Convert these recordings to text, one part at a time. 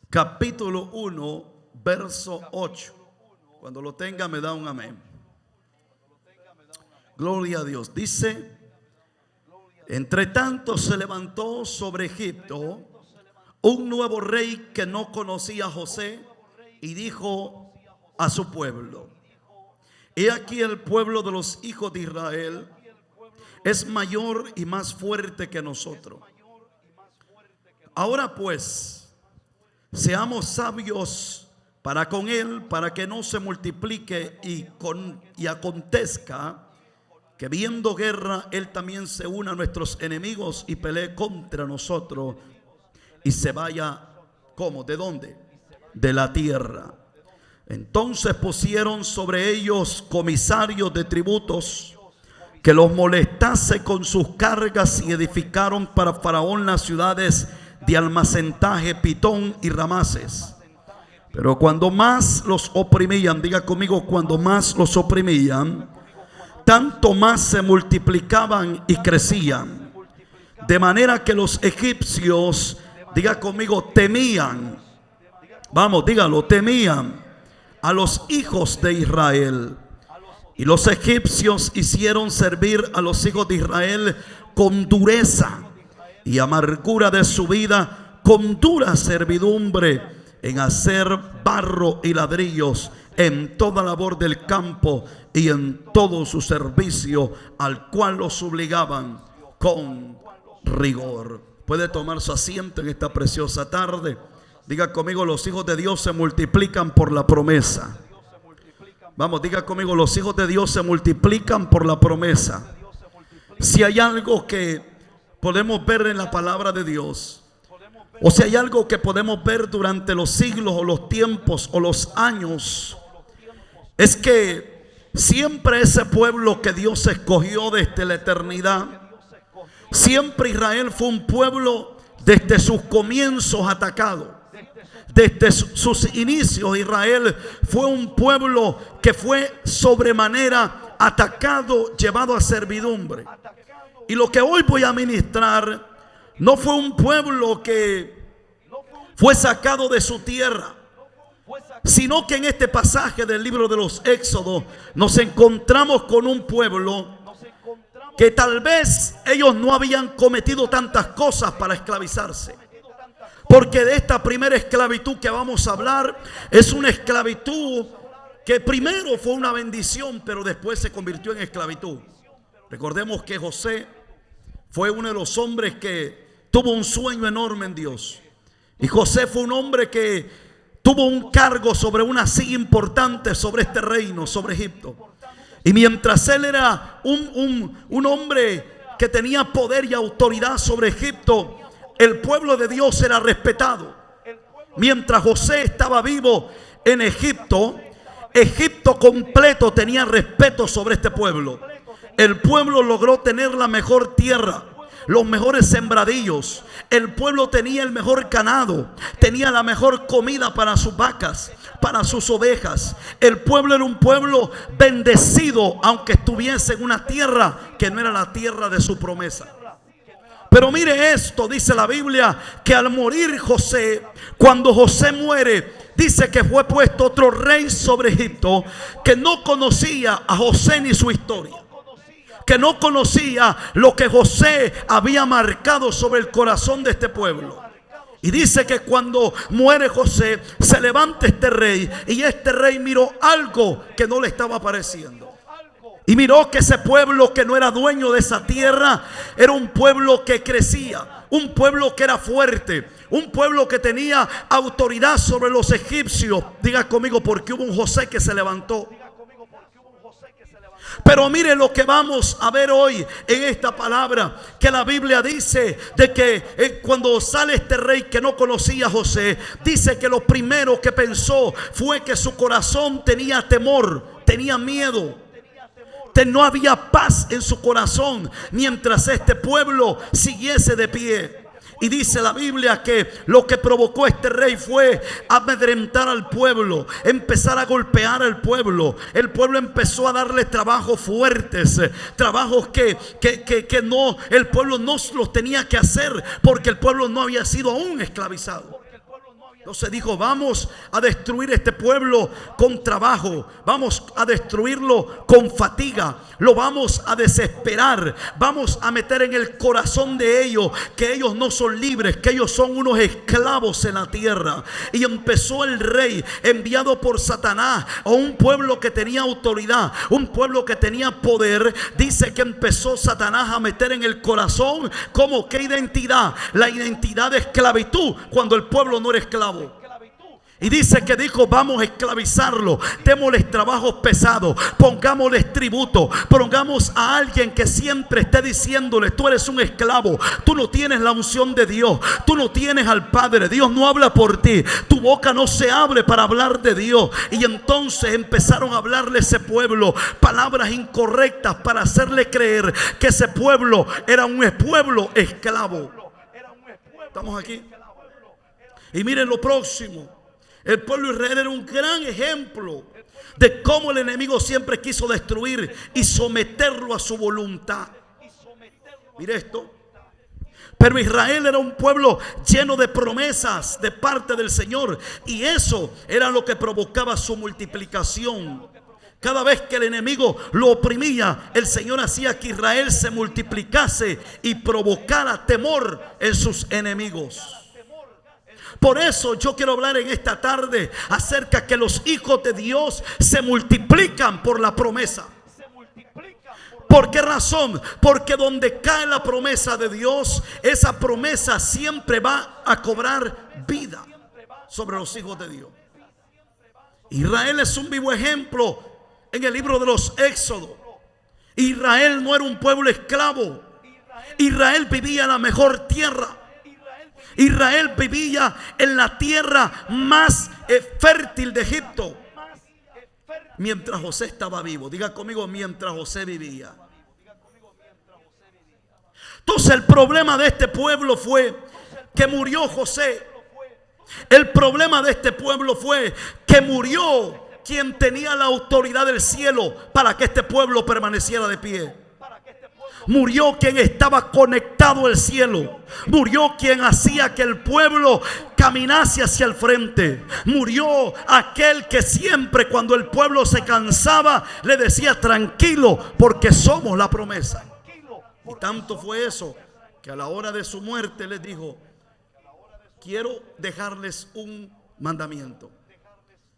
capítulo 1, verso 8. Cuando lo tenga me da un amén. Gloria a Dios. Dice: entre tanto se levantó sobre Egipto un nuevo rey que no conocía a José, y dijo a su pueblo: he aquí, el pueblo de los hijos de Israel es mayor y más fuerte que nosotros. Ahora pues, seamos sabios para con él, para que no se multiplique y acontezca que, viendo guerra, él también se una a nuestros enemigos y pelee contra nosotros y se vaya. ¿Cómo? ¿De dónde? De la tierra. Entonces pusieron sobre ellos comisarios de tributos que los molestase con sus cargas, y edificaron para Faraón las ciudades de almacenaje, Pitón y Ramases. Pero cuando más los oprimían, diga conmigo, cuando más los oprimían, tanto más se multiplicaban y crecían, de manera que los egipcios, diga conmigo, temían. Vamos, dígalo, temían a los hijos de Israel. Y los egipcios hicieron servir a los hijos de Israel con dureza y amargura de su vida, con dura servidumbre en hacer barro y ladrillos, en toda labor del campo y en todo su servicio, al cual los obligaban con rigor. Puede tomar su asiento en esta preciosa tarde. Diga conmigo: los hijos de Dios se multiplican por la promesa. Vamos, diga conmigo: los hijos de Dios se multiplican por la promesa. Si hay algo que podemos ver en la palabra de Dios, o si hay algo que podemos ver durante los siglos o los tiempos o los años, es que siempre ese pueblo que Dios escogió desde la eternidad, siempre Israel fue un pueblo desde sus comienzos atacado. Desde sus inicios, Israel fue un pueblo que fue sobremanera atacado, llevado a servidumbre. Y lo que hoy voy a ministrar no fue un pueblo que fue sacado de su tierra, sino que en este pasaje del libro de los Éxodos nos encontramos con un pueblo que tal vez ellos no habían cometido tantas cosas para esclavizarse. Porque de esta primera esclavitud que vamos a hablar, es una esclavitud que primero fue una bendición, pero después se convirtió en esclavitud. Recordemos que José fue uno de los hombres que tuvo un sueño enorme en Dios. Y José fue un hombre que tuvo un cargo sobre una silla importante sobre este reino, sobre Egipto. Y mientras él era un hombre que tenía poder y autoridad sobre Egipto, el pueblo de Dios era respetado. Mientras José estaba vivo en Egipto, Egipto completo tenía respeto sobre este pueblo. El pueblo logró tener la mejor tierra, los mejores sembradillos. El pueblo tenía el mejor ganado, tenía la mejor comida para sus vacas, para sus ovejas. El pueblo era un pueblo bendecido, aunque estuviese en una tierra que no era la tierra de su promesa. Pero mire esto, dice la Biblia, que al morir José, cuando José muere, dice que fue puesto otro rey sobre Egipto que no conocía a José ni su historia, que no conocía lo que José había marcado sobre el corazón de este pueblo. Y dice que cuando muere José, se levanta este rey, y este rey miró algo que no le estaba pareciendo. Y miró que ese pueblo que no era dueño de esa tierra era un pueblo que crecía, un pueblo que era fuerte, un pueblo que tenía autoridad sobre los egipcios. Diga conmigo, porque hubo un José que se levantó. Pero mire lo que vamos a ver hoy en esta palabra, que la Biblia dice de que cuando sale este rey que no conocía a José, dice que lo primero que pensó fue que su corazón tenía temor, tenía miedo. No había paz en su corazón mientras este pueblo siguiese de pie. Y dice la Biblia que lo que provocó este rey fue amedrentar al pueblo, empezar a golpear al pueblo. El pueblo empezó a darle trabajos fuertes, trabajos que no, el pueblo no los tenía que hacer, porque el pueblo no había sido aún esclavizado. Entonces dijo, vamos a destruir este pueblo con trabajo, vamos a destruirlo con fatiga, lo vamos a desesperar, vamos a meter en el corazón de ellos que ellos no son libres, que ellos son unos esclavos en la tierra. Y empezó el rey, enviado por Satanás, a un pueblo que tenía autoridad, un pueblo que tenía poder. Dice que empezó Satanás a meter en el corazón, como qué identidad, la identidad de esclavitud, cuando el pueblo no era esclavo. Y dice que dijo, vamos a esclavizarlo, démosles trabajos pesados, pongámosles tributo, pongamos a alguien que siempre esté diciéndole, tú eres un esclavo, tú no tienes la unción de Dios, tú no tienes al Padre, Dios no habla por ti, tu boca no se abre para hablar de Dios. Y entonces empezaron a hablarle a ese pueblo palabras incorrectas para hacerle creer que ese pueblo era un pueblo esclavo. ¿Estamos aquí? Y miren lo próximo. El pueblo de Israel era un gran ejemplo de cómo el enemigo siempre quiso destruir y someterlo a su voluntad. Mire esto. Pero Israel era un pueblo lleno de promesas de parte del Señor, y eso era lo que provocaba su multiplicación. Cada vez que el enemigo lo oprimía, el Señor hacía que Israel se multiplicase y provocara temor en sus enemigos. Por eso yo quiero hablar en esta tarde acerca que los hijos de Dios se multiplican por la promesa. ¿Por qué razón? Porque donde cae la promesa de Dios, esa promesa siempre va a cobrar vida sobre los hijos de Dios. Israel es un vivo ejemplo en el libro de los Éxodos. Israel no era un pueblo esclavo. Israel vivía en la mejor tierra. Israel vivía en la tierra más fértil de Egipto. Mientras José estaba vivo. Diga conmigo, mientras José vivía. Entonces el problema de este pueblo fue que murió José. El problema de este pueblo fue que murió quien tenía la autoridad del cielo para que este pueblo permaneciera de pie. Murió quien estaba conectado al cielo. Murió quien hacía que el pueblo caminase hacia el frente. Murió aquel que siempre, cuando el pueblo se cansaba, le decía, tranquilo, porque somos la promesa. Y tanto fue eso que a la hora de su muerte les dijo, quiero dejarles un mandamiento.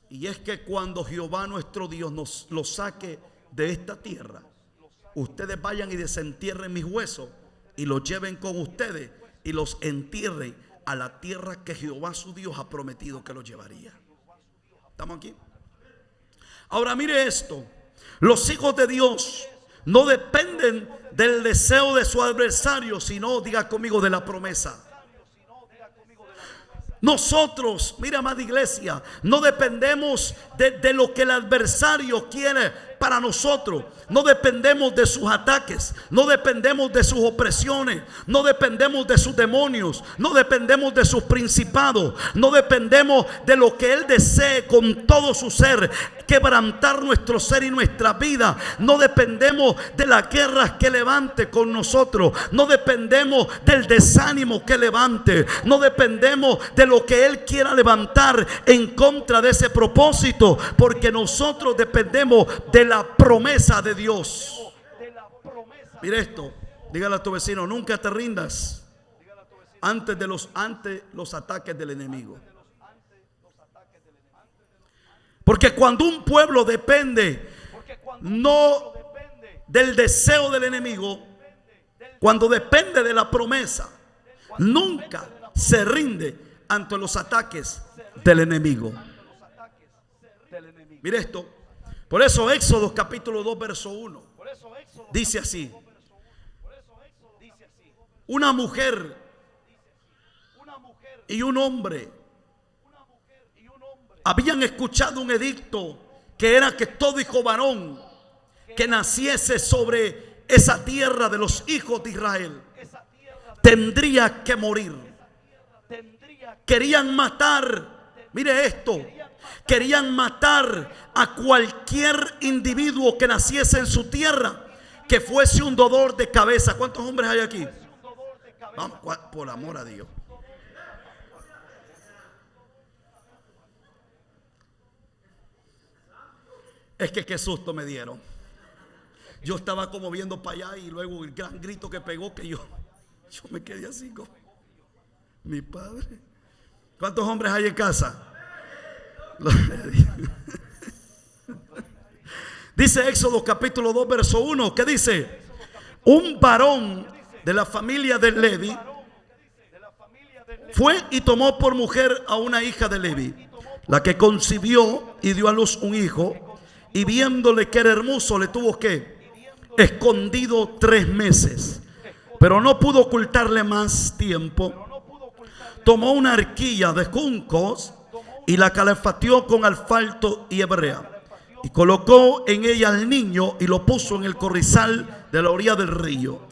Y es que cuando Jehová nuestro Dios nos lo saque de esta tierra, ustedes vayan y desentierren mis huesos y los lleven con ustedes y los entierren a la tierra que Jehová su Dios ha prometido que los llevaría. ¿Estamos aquí? Ahora mire esto. Los hijos de Dios no dependen del deseo de su adversario, sino, diga conmigo, de la promesa. Nosotros, mira, amada iglesia, no dependemos de lo que el adversario quiere para nosotros. No dependemos de sus ataques, no dependemos de sus opresiones, no dependemos de sus demonios, no dependemos de sus principados, no dependemos de lo que él desee con todo su ser, quebrantar nuestro ser y nuestra vida. No dependemos de las guerras que levante con nosotros, no dependemos del desánimo que levante, no dependemos de lo que él quiera levantar en contra de ese propósito, porque nosotros dependemos de la promesa de Dios. Mire esto, dígale a tu vecino, nunca te rindas ante los ataques del enemigo. Porque cuando un pueblo depende no del deseo del enemigo, cuando depende de la promesa, nunca se rinde ante los ataques del enemigo. Mire esto. Por eso Éxodo capítulo 2 verso 1 dice así: una mujer y un hombre habían escuchado un edicto que era que todo hijo varón que naciese sobre esa tierra de los hijos de Israel tendría que morir. Querían matar, mire esto, querían matar a cualquier individuo que naciese en su tierra que fuese un dolor de cabeza. ¿Cuántos hombres hay aquí? Vamos, por amor a Dios. Es que qué susto me dieron. Yo estaba como viendo para allá y luego el gran grito que pegó que yo me quedé así como mi padre. ¿Cuántos hombres hay en casa? Dice Éxodo capítulo 2 verso 1, que dice: un varón de la familia de Levi fue y tomó por mujer a una hija de Levi, la que concibió y dio a luz un hijo, y viéndole que era hermoso, le tuvo que escondido 3 meses, pero no pudo ocultarle más tiempo. Tomó una arquilla de juncos y la calefateó con asfalto y hebrea, y colocó en ella al niño y lo puso en el corrizal de la orilla del río.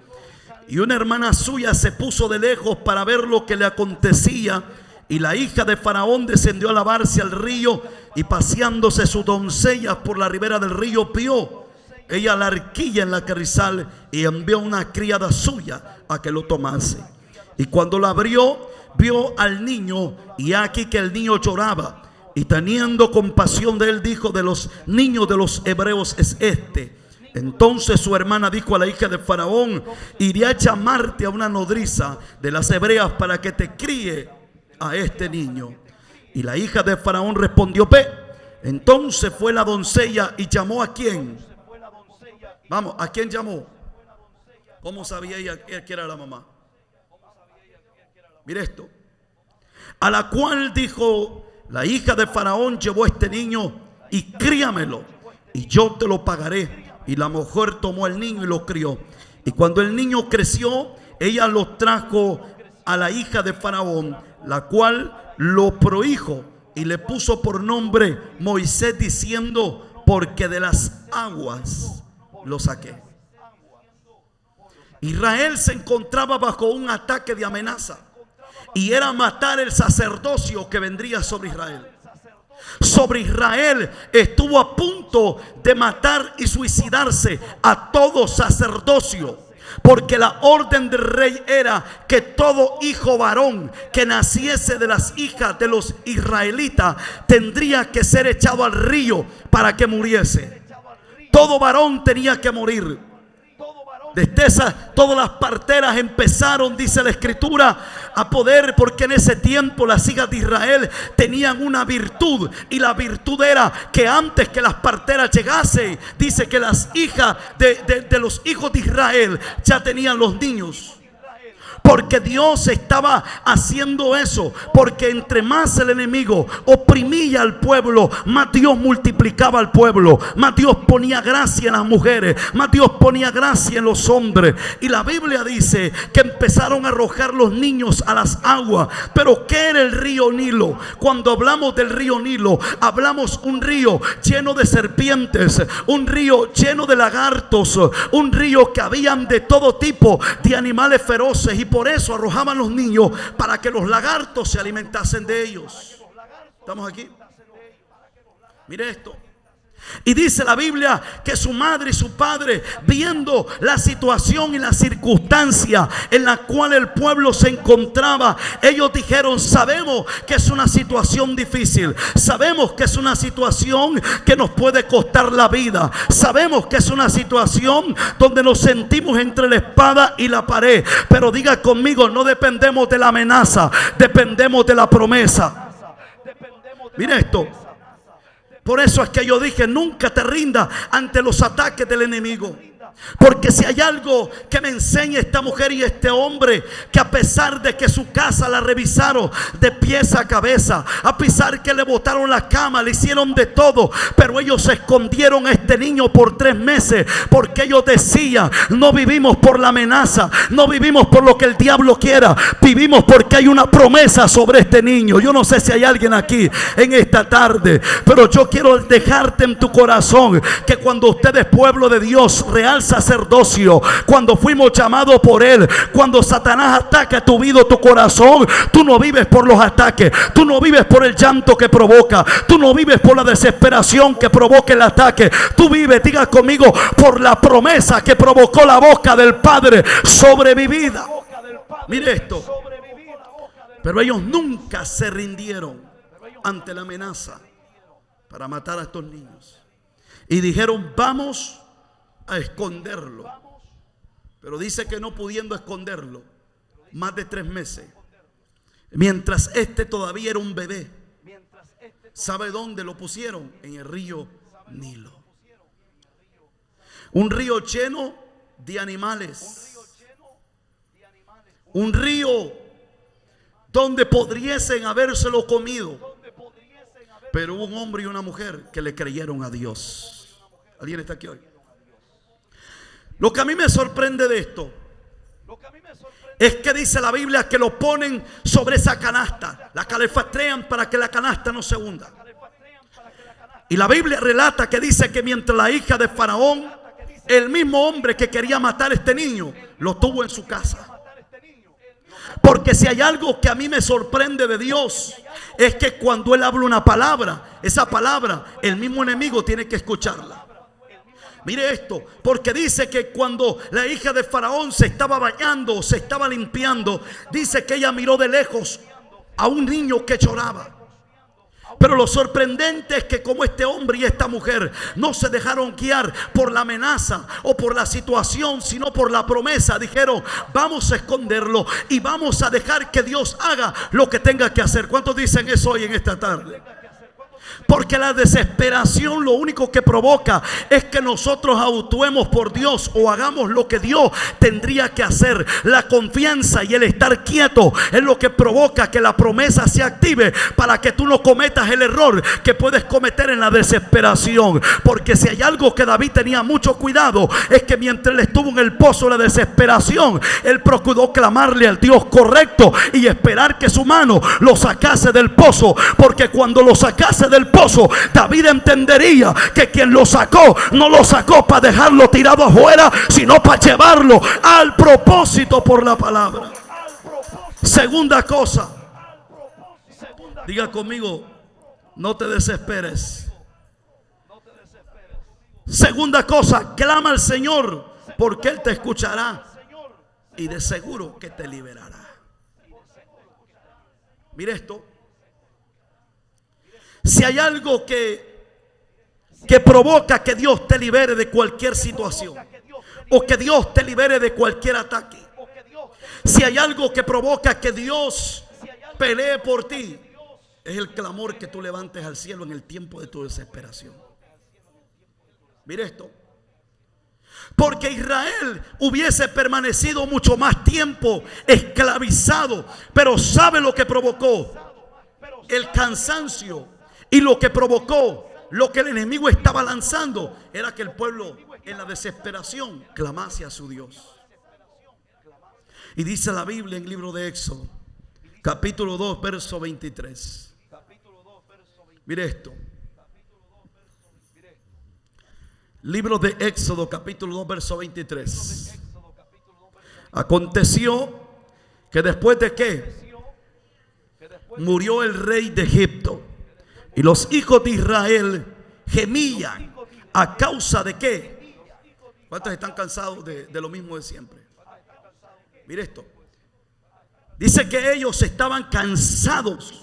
Y una hermana suya se puso de lejos para ver lo que le acontecía, y la hija de Faraón descendió a lavarse al río, y paseándose sus doncellas por la ribera del río, vio ella la arquilla en la carrizal, y envió una criada suya a que lo tomase. Y cuando la abrió, vio al niño, y aquí que el niño lloraba, y teniendo compasión de él, dijo: de los niños de los hebreos es este. Entonces su hermana dijo a la hija de Faraón: iré a llamarte a una nodriza de las hebreas para que te críe a este niño. Y la hija de Faraón respondió: ve. Entonces fue la doncella y llamó a quién. Vamos, ¿a quién llamó? ¿Cómo sabía ella que era la mamá? Mire esto. A la cual dijo la hija de Faraón: llevó a este niño y críamelo, y yo te lo pagaré. Y la mujer tomó al niño y lo crió. Y cuando el niño creció, ella lo trajo a la hija de Faraón, la cual lo prohijo y le puso por nombre Moisés, diciendo: porque de las aguas lo saqué. Israel se encontraba bajo un ataque de amenaza, y era matar el sacerdocio que vendría sobre Israel. Sobre Israel estuvo a punto de matar y suicidarse a todo sacerdocio, porque la orden del rey era que todo hijo varón que naciese de las hijas de los israelitas tendría que ser echado al río para que muriese. Todo varón tenía que morir. Desde todas las parteras empezaron, dice la escritura, a poder, porque en ese tiempo las hijas de Israel tenían una virtud, y la virtud era que antes que las parteras llegasen, dice que las hijas de los hijos de Israel ya tenían los niños. Porque Dios estaba haciendo eso, porque entre más el enemigo oprimía al pueblo, más Dios multiplicaba al pueblo, más Dios ponía gracia en las mujeres, más Dios ponía gracia en los hombres. Y la Biblia dice que empezaron a arrojar los niños a las aguas. Pero ¿qué era el río Nilo? Cuando hablamos del río Nilo, hablamos un río lleno de serpientes, un río lleno de lagartos, un río que habían de todo tipo de animales feroces, y por eso arrojaban los niños para que los lagartos se alimentasen de ellos. ¿Estamos aquí? Mire esto. Y dice la Biblia que su madre y su padre, viendo la situación y la circunstancia en la cual el pueblo se encontraba, ellos dijeron: sabemos que es una situación difícil, sabemos que es una situación que nos puede costar la vida, sabemos que es una situación donde nos sentimos entre la espada y la pared, pero diga conmigo: no dependemos de la amenaza, dependemos de la promesa. Mire esto. Por eso es que yo dije: nunca te rindas ante los ataques del enemigo. Porque si hay algo que me enseña esta mujer y este hombre, que a pesar de que su casa la revisaron de pies a cabeza, a pesar que le botaron la cama, le hicieron de todo, pero ellos escondieron a este niño por 3 meses, porque ellos decían: no vivimos por la amenaza, no vivimos por lo que el diablo quiera, vivimos porque hay una promesa sobre este niño. Yo no sé si hay alguien aquí en esta tarde, pero yo quiero dejarte en tu corazón que cuando usted es pueblo de Dios, real sacerdocio, cuando fuimos llamados por él, cuando Satanás ataca tu vida, tu corazón, tú no vives por los ataques, tú no vives por el llanto que provoca, tú no vives por la desesperación que provoca el ataque, tú vives, diga conmigo, por la promesa que provocó la boca del Padre sobre mi vida. Mire esto. Pero ellos nunca se rindieron ante la amenaza para matar a estos niños. y dijeron: vamos a esconderlo. Pero dice que no pudiendo esconderlo más de 3 meses, mientras este todavía era un bebé, ¿sabe dónde lo pusieron? En el río Nilo. Un río lleno de animales, un río donde podriesen habérselo comido, pero hubo un hombre y una mujer que le creyeron a Dios. ¿Alguien está aquí hoy? Lo que a mí me sorprende de esto es que dice la Biblia que lo ponen sobre esa canasta, la calefactrean para que la canasta no se hunda. Y la Biblia relata que dice que mientras la hija de Faraón, el mismo hombre que quería matar a este niño, lo tuvo en su casa. Porque si hay algo que a mí me sorprende de Dios, es que cuando Él habla una palabra, esa palabra el mismo enemigo tiene que escucharla. Mire esto, porque dice que cuando la hija de Faraón se estaba bañando, se estaba limpiando, dice que ella miró de lejos a un niño que lloraba. Pero lo sorprendente es que como este hombre y esta mujer no se dejaron guiar por la amenaza o por la situación, sino por la promesa, dijeron: vamos a esconderlo y vamos a dejar que Dios haga lo que tenga que hacer. ¿Cuántos dicen eso hoy en esta tarde? Porque la desesperación lo único que provoca es que nosotros actuemos por Dios o hagamos lo que Dios tendría que hacer. La confianza y el estar quieto es lo que provoca que la promesa se active, para que tú no cometas el error que puedes cometer en la desesperación. Porque si hay algo que David tenía mucho cuidado, es que mientras él estuvo en el pozo de la desesperación, él procuró clamarle al Dios correcto y esperar que su mano lo sacase del pozo. Porque cuando lo sacase del pozo, David entendería que quien lo sacó no lo sacó para dejarlo tirado afuera, sino para llevarlo al propósito por la palabra. Segunda cosa, diga conmigo: no te desesperes. Segunda cosa, clama al Señor, porque Él te escuchará y de seguro que te liberará. Mire esto. Si hay algo que provoca que Dios te libere de cualquier situación, o que Dios te libere de cualquier ataque, si hay algo que provoca que Dios pelee por ti, es el clamor que tú levantes al cielo en el tiempo de tu desesperación. Mire esto. Porque Israel hubiese permanecido mucho más tiempo esclavizado, pero ¿sabe lo que provocó? El cansancio. Y lo que provocó, lo que el enemigo estaba lanzando, era que el pueblo en la desesperación clamase a su Dios. Y dice la Biblia en el libro de Éxodo, capítulo 2, verso 23. Mire esto. Libro de Éxodo, capítulo 2, verso 23. Aconteció que después de que murió el rey de Egipto, y los hijos de Israel gemían a causa de ¿qué? ¿Cuántos están cansados de lo mismo de siempre? Mire esto. Dice que ellos estaban cansados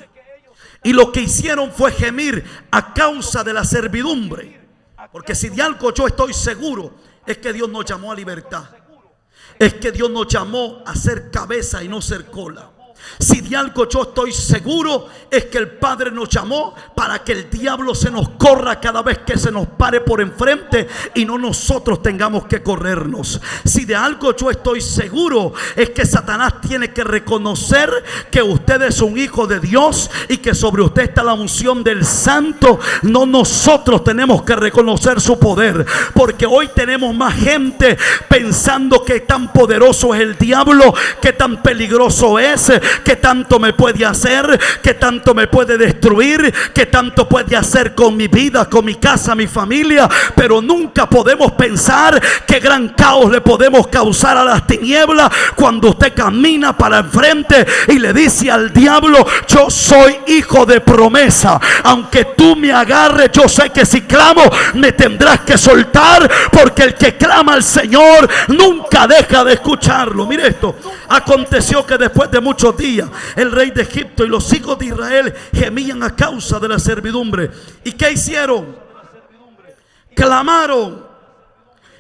y lo que hicieron fue gemir a causa de la servidumbre. Porque si de algo yo estoy seguro, es que Dios nos llamó a libertad. Es que Dios nos llamó a ser cabeza y no ser cola. Si de algo yo estoy seguro, es que el Padre nos llamó para que el diablo se nos corra cada vez que se nos pare por enfrente y no nosotros tengamos que corrernos. Si de algo yo estoy seguro, es que Satanás tiene que reconocer que usted es un hijo de Dios y que sobre usted está la unción del Santo. No nosotros tenemos que reconocer su poder, porque hoy tenemos más gente pensando que tan poderoso es el diablo, que tan peligroso es, que tanto me puede hacer, que tanto me puede destruir, que tanto puede hacer con mi vida, con mi casa, mi familia. Pero nunca podemos pensar qué gran caos le podemos causar a las tinieblas cuando usted camina para enfrente y le dice al diablo: yo soy hijo de promesa, aunque tú me agarres, yo sé que si clamo me tendrás que soltar, porque el que clama al Señor nunca deja de escucharlo. Mire esto. Aconteció que después de muchos días, el rey de Egipto y los hijos de Israel gemían a causa de la servidumbre. ¿Y qué hicieron? clamaron.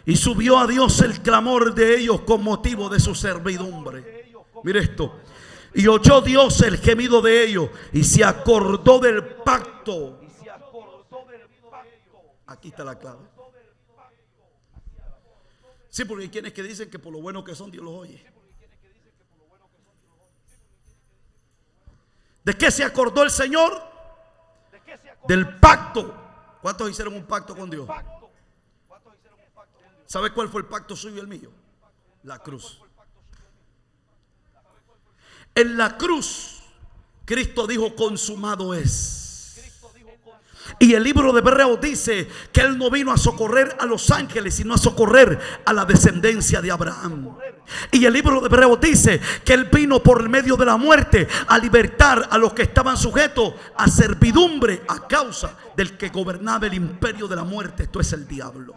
Y subió a Dios el clamor de ellos con motivo de su servidumbre. Mire esto. Y oyó Dios el gemido de ellos y se acordó del pacto. Aquí está la clave. Sí, porque hay quienes que dicen que por lo bueno que son Dios los oye. ¿De qué se acordó el Señor? Del pacto. ¿Cuántos hicieron un pacto con Dios? ¿Sabe cuál fue el pacto suyo y el mío? La cruz. En la cruz, Cristo dijo: consumado es. Y el libro de Hebreos dice que Él no vino a socorrer a los ángeles, sino a socorrer a la descendencia de Abraham. Y el libro de Hebreos dice que Él vino por medio de la muerte a libertar a los que estaban sujetos a servidumbre a causa del que gobernaba el imperio de la muerte, esto es el diablo.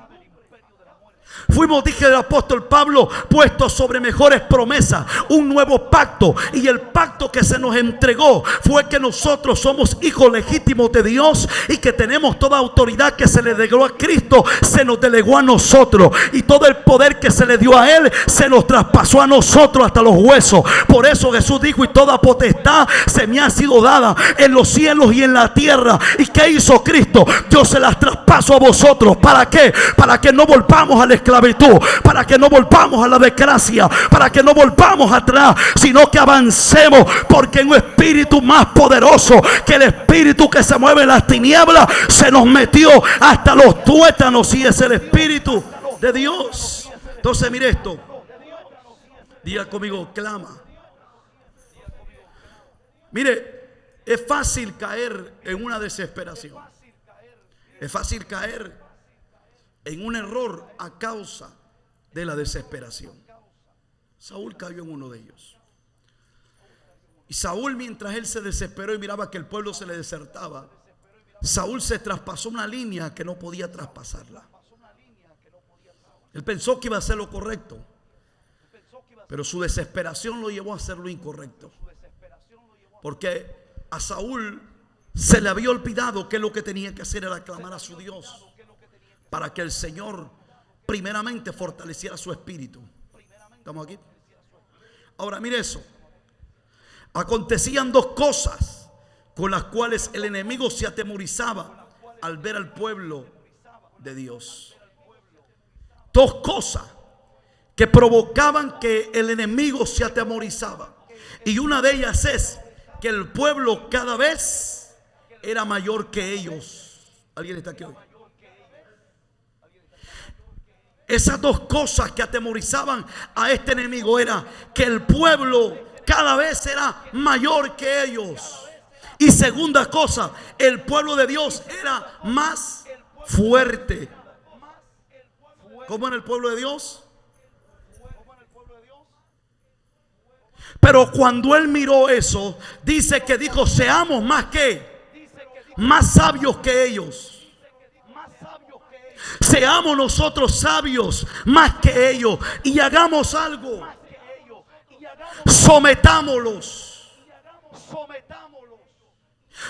Fuimos, dije el apóstol Pablo, puestos sobre mejores promesas, un nuevo pacto. Y el pacto que se nos entregó fue que nosotros somos hijos legítimos de Dios y que tenemos toda autoridad que se le delegó a Cristo, se nos delegó a nosotros. Y todo el poder que se le dio a Él se nos traspasó a nosotros hasta los huesos. Por eso Jesús dijo: y toda potestad se me ha sido dada en los cielos y en la tierra. ¿Y qué hizo Cristo? Dios se las traspasó a vosotros. ¿Para qué? Para que no volvamos a la esclavitud, para que no volvamos a la desgracia, para que no volvamos atrás, sino que avancemos, porque en un espíritu más poderoso que el espíritu que se mueve en las tinieblas se nos metió hasta los tuétanos, y es el espíritu de Dios. Entonces mire esto, diga conmigo: clama. Mire, es fácil caer en una desesperación, es fácil caer en un error a causa de la desesperación. Saúl cayó en uno de ellos. Y Saúl, mientras él se desesperó y miraba que el pueblo se le desertaba, Saúl se traspasó una línea que no podía traspasarla. Él pensó que iba a hacer lo correcto, pero su desesperación lo llevó a hacer lo incorrecto. Porque a Saúl se le había olvidado que lo que tenía que hacer era clamar a su Dios, para que el Señor primeramente fortaleciera su espíritu. ¿Estamos aquí? Ahora mire eso. Acontecían dos cosas con las cuales el enemigo se atemorizaba al ver al pueblo de Dios. Dos cosas que provocaban que el enemigo se atemorizaba. Y una de ellas es que el pueblo cada vez era mayor que ellos. ¿Alguien está aquí hoy? Esas dos cosas que atemorizaban a este enemigo era que el pueblo cada vez era mayor que ellos. Y segunda cosa, el pueblo de Dios era más fuerte. ¿Cómo en el pueblo de Dios? Pero cuando él miró eso, dice que dijo: seamos más sabios que ellos. Seamos nosotros sabios más que ellos y hagamos algo. Sometámoslos.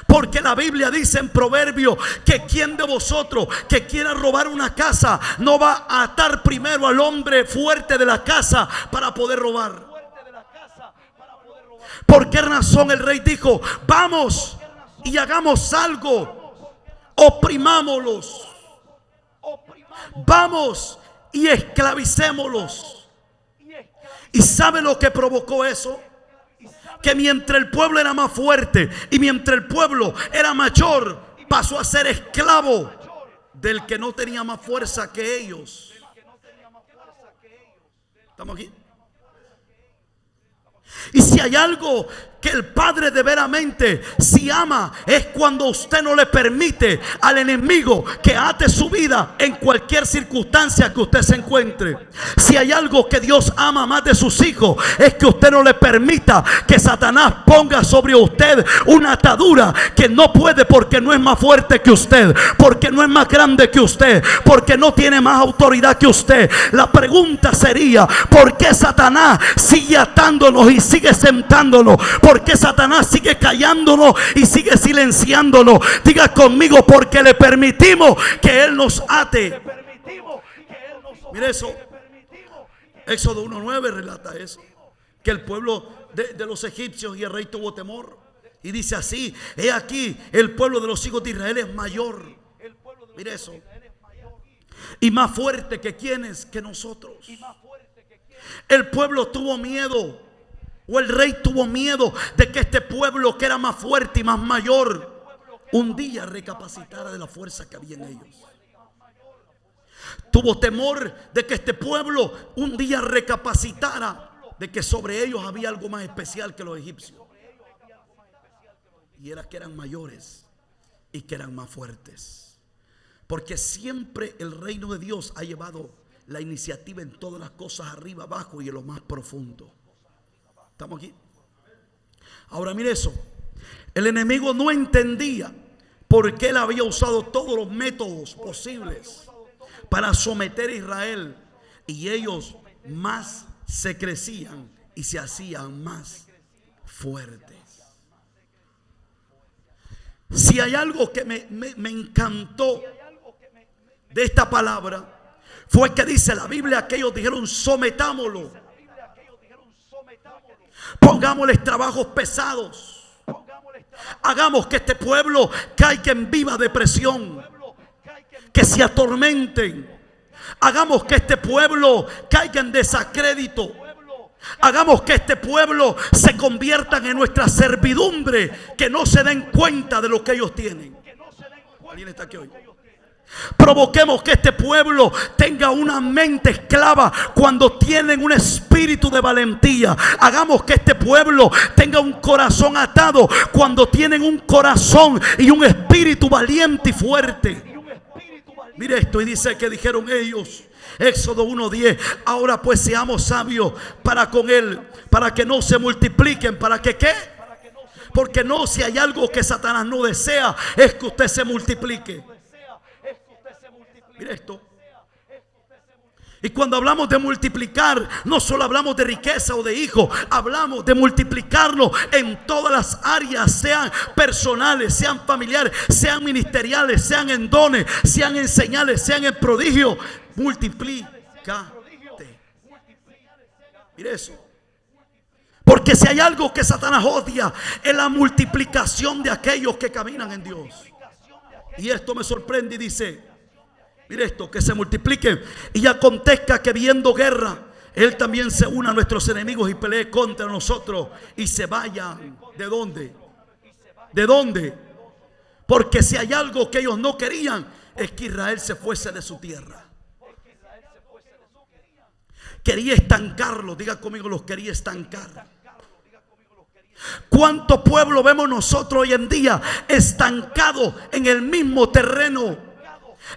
Porque la Biblia dice en Proverbios que quien de vosotros que quiera robar una casa no va a atar primero al hombre fuerte de la casa para poder robar. ¿Por qué razón el rey dijo: vamos y hagamos algo? Oprimámoslos. Vamos y esclavicémoslos. ¿Y sabe lo que provocó eso? Que mientras el pueblo era más fuerte y mientras el pueblo era mayor, pasó a ser esclavo del que no tenía más fuerza que ellos. ¿Estamos aquí? Y si hay algo que el Padre de veramente si ama, es cuando usted no le permite al enemigo que ate su vida en cualquier circunstancia que usted se encuentre. Si hay algo que Dios ama más de sus hijos, es que usted no le permita que Satanás ponga sobre usted una atadura que no puede, porque no es más fuerte que usted, porque no es más grande que usted, porque no tiene más autoridad que usted. La pregunta sería: ¿por qué Satanás sigue atándonos y sigue sentándonos? ¿Por qué Satanás sigue callándonos y sigue silenciándonos? Diga conmigo, porque le permitimos que Él nos ate. Mire eso. Éxodo 1:9 relata eso. Que el pueblo de los egipcios y el rey tuvo temor. Y dice así: he aquí, el pueblo de los hijos de Israel es mayor. Mire eso. Y más fuerte que quienes, que nosotros. El pueblo tuvo miedo, o el rey tuvo miedo de que este pueblo, que era más fuerte y más mayor, un día recapacitara de la fuerza que había en ellos. Tuvo temor de que este pueblo un día recapacitara de que sobre ellos había algo más especial que los egipcios. Y era que eran mayores y que eran más fuertes. Porque siempre el reino de Dios ha llevado la iniciativa en todas las cosas, arriba, abajo y en lo más profundo. ¿Estamos aquí? Ahora mire eso. El enemigo no entendía por qué él había usado todos los métodos posibles para someter a Israel. Y ellos más se crecían y se hacían más fuertes. Si hay algo que me encantó de esta palabra, fue que dice la Biblia que ellos dijeron: sometámoslo, pongámosles trabajos pesados, hagamos que este pueblo caiga en viva depresión, que se atormenten, hagamos que este pueblo caiga en desacrédito, hagamos que este pueblo se conviertan en nuestra servidumbre, que no se den cuenta de lo que ellos tienen. ¿Alguien está aquí hoy? Provoquemos que este pueblo tenga una mente esclava cuando tienen un espíritu de valentía. Hagamos que este pueblo tenga un corazón atado cuando tienen un corazón y un espíritu valiente y fuerte. Mire esto, y dice que dijeron ellos, Éxodo 1:10: ahora pues seamos sabios para con él, para que no se multipliquen. ¿Para que qué? Porque no, si hay algo que Satanás no desea, es que usted se multiplique. Mire esto. Y cuando hablamos de multiplicar, no solo hablamos de riqueza o de hijos, hablamos de multiplicarlo en todas las áreas, sean personales, sean familiares, sean ministeriales, sean en dones, sean en señales, sean en prodigios. Multiplícate. Mire eso. Porque si hay algo que Satanás odia, es la multiplicación de aquellos que caminan en Dios. Y esto me sorprende y dice: mire esto, que se multipliquen. Y acontezca que viendo guerra, Él también se una a nuestros enemigos y pelee contra nosotros y se vayan. ¿De dónde? ¿De dónde? Porque si hay algo que ellos no querían, es que Israel se fuese de su tierra. Quería estancarlo. Diga conmigo, los quería estancar. ¿Cuánto pueblo vemos nosotros hoy en día estancado en el mismo terreno?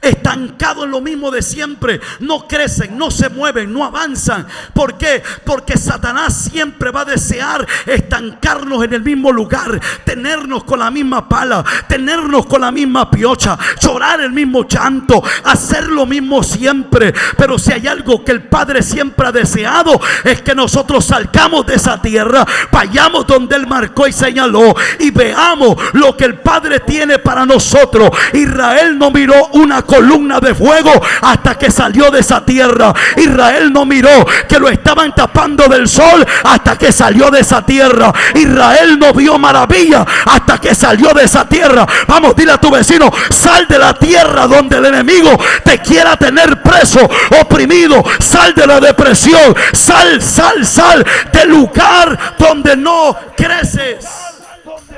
Estancado en lo mismo de siempre. No crecen, no se mueven, no avanzan. ¿Por qué? Porque Satanás siempre va a desear estancarnos en el mismo lugar, tenernos con la misma pala, tenernos con la misma piocha, llorar el mismo llanto, hacer lo mismo siempre. Pero si hay algo que el Padre siempre ha deseado, es que nosotros salgamos de esa tierra, vayamos donde Él marcó y señaló, y veamos lo que el Padre tiene para nosotros. Israel no miró una columna de fuego hasta que salió de esa tierra. Israel no miró que lo estaban tapando del sol hasta que salió de esa tierra. Israel no vio maravilla hasta que salió de esa tierra. Vamos, dile a tu vecino: sal de la tierra donde el enemigo te quiera tener preso, oprimido. Sal de la depresión. Sal del lugar donde no creces.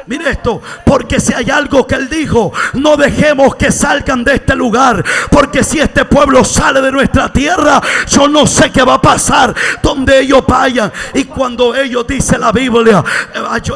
Mire esto, porque si hay algo que Él dijo: no dejemos que salgan de este lugar, porque si este pueblo sale de nuestra tierra, yo no sé qué va a pasar donde ellos vayan. Y cuando ellos, dice la Biblia,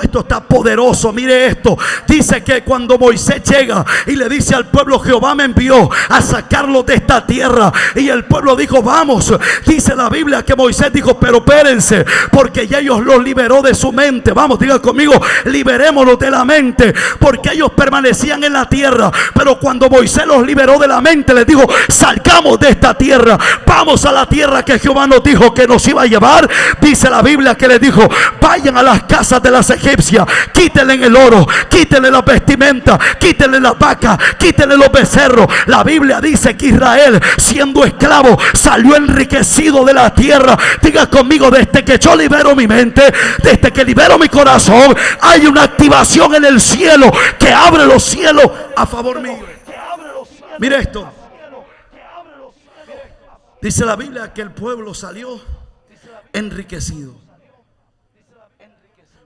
esto está poderoso, mire esto, dice que cuando Moisés llega y le dice al pueblo: Jehová me envió a sacarlos de esta tierra, y el pueblo dijo: vamos. Dice la Biblia que Moisés dijo: pero espérense, porque ya ellos los liberó de su mente. Vamos, digan conmigo: liberémonos de la mente, porque ellos permanecían en la tierra. Pero cuando Moisés los liberó de la mente, les dijo: salgamos de esta tierra, vamos a la tierra que Jehová nos dijo que nos iba a llevar. Dice la Biblia que les dijo: vayan a las casas de las egipcias, quítenle el oro, quítenle las vestimentas, quítenle las vacas, quítenle los becerros. La Biblia dice que Israel, siendo esclavo, salió enriquecido de la tierra. Diga conmigo: desde que yo libero mi mente, desde que libero mi corazón, hay una activación en el cielo que abre los cielos a favor mío. Mire esto. Dice la Biblia que el pueblo salió enriquecido.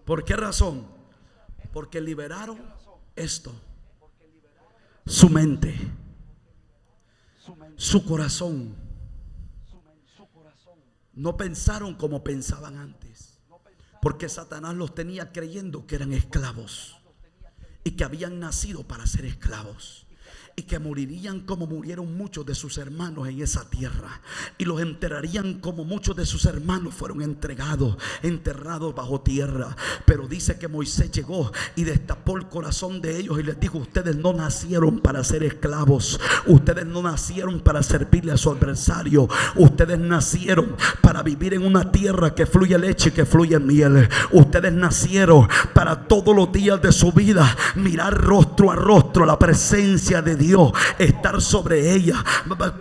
¿Por qué razón? Porque liberaron esto: su mente, su corazón. No pensaron como pensaban antes, porque Satanás los tenía creyendo que eran esclavos y que habían nacido para ser esclavos, y que morirían como murieron muchos de sus hermanos en esa tierra, y los enterrarían como muchos de sus hermanos fueron enterrados bajo tierra. Pero dice que Moisés llegó y destapó el corazón de ellos y les dijo: ustedes no nacieron para ser esclavos, ustedes no nacieron para servirle a su adversario, ustedes nacieron para vivir en una tierra que fluye leche y que fluye miel. Ustedes nacieron para todos los días de su vida mirar rostro a rostro la presencia de Dios, estar sobre ella,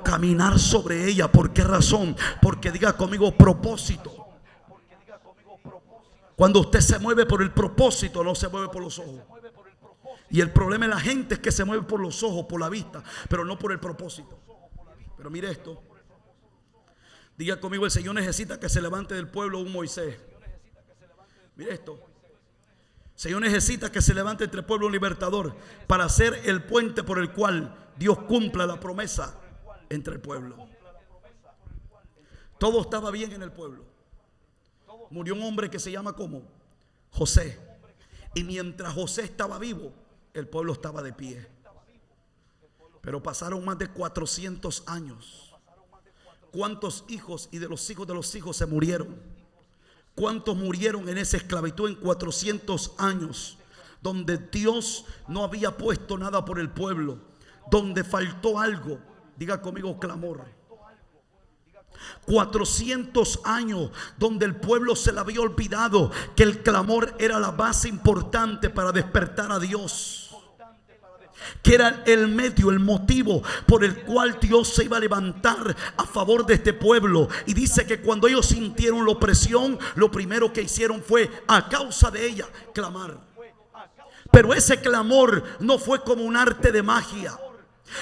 caminar sobre ella. ¿Por qué razón? Porque diga conmigo: propósito. Cuando usted se mueve por el propósito, no se mueve por los ojos. Y el problema de la gente es que se mueve por los ojos, por la vista, pero no por el propósito. Pero mire esto. Diga conmigo: el Señor necesita que se levante del pueblo un Moisés. Mire esto. El Señor necesita que se levante entre el pueblo un libertador para ser el puente por el cual Dios cumpla la promesa entre el pueblo. Todo estaba bien en el pueblo. Murió un hombre que se llama ¿cómo? José. Y mientras José estaba vivo, el pueblo estaba de pie. Pero pasaron más de 400 años. ¿Cuántos hijos y de los hijos se murieron? ¿Cuántos murieron en esa esclavitud en 400 años? Donde Dios no había puesto nada por el pueblo, donde faltó algo. Diga conmigo: clamor. 400 años donde el pueblo se le había olvidado que el clamor era la base importante para despertar a Dios, que era el medio, el motivo por el cual Dios se iba a levantar a favor de este pueblo. Y dice que cuando ellos sintieron la opresión, lo primero que hicieron fue, a causa de ella, clamar. Pero ese clamor no fue como un arte de magia.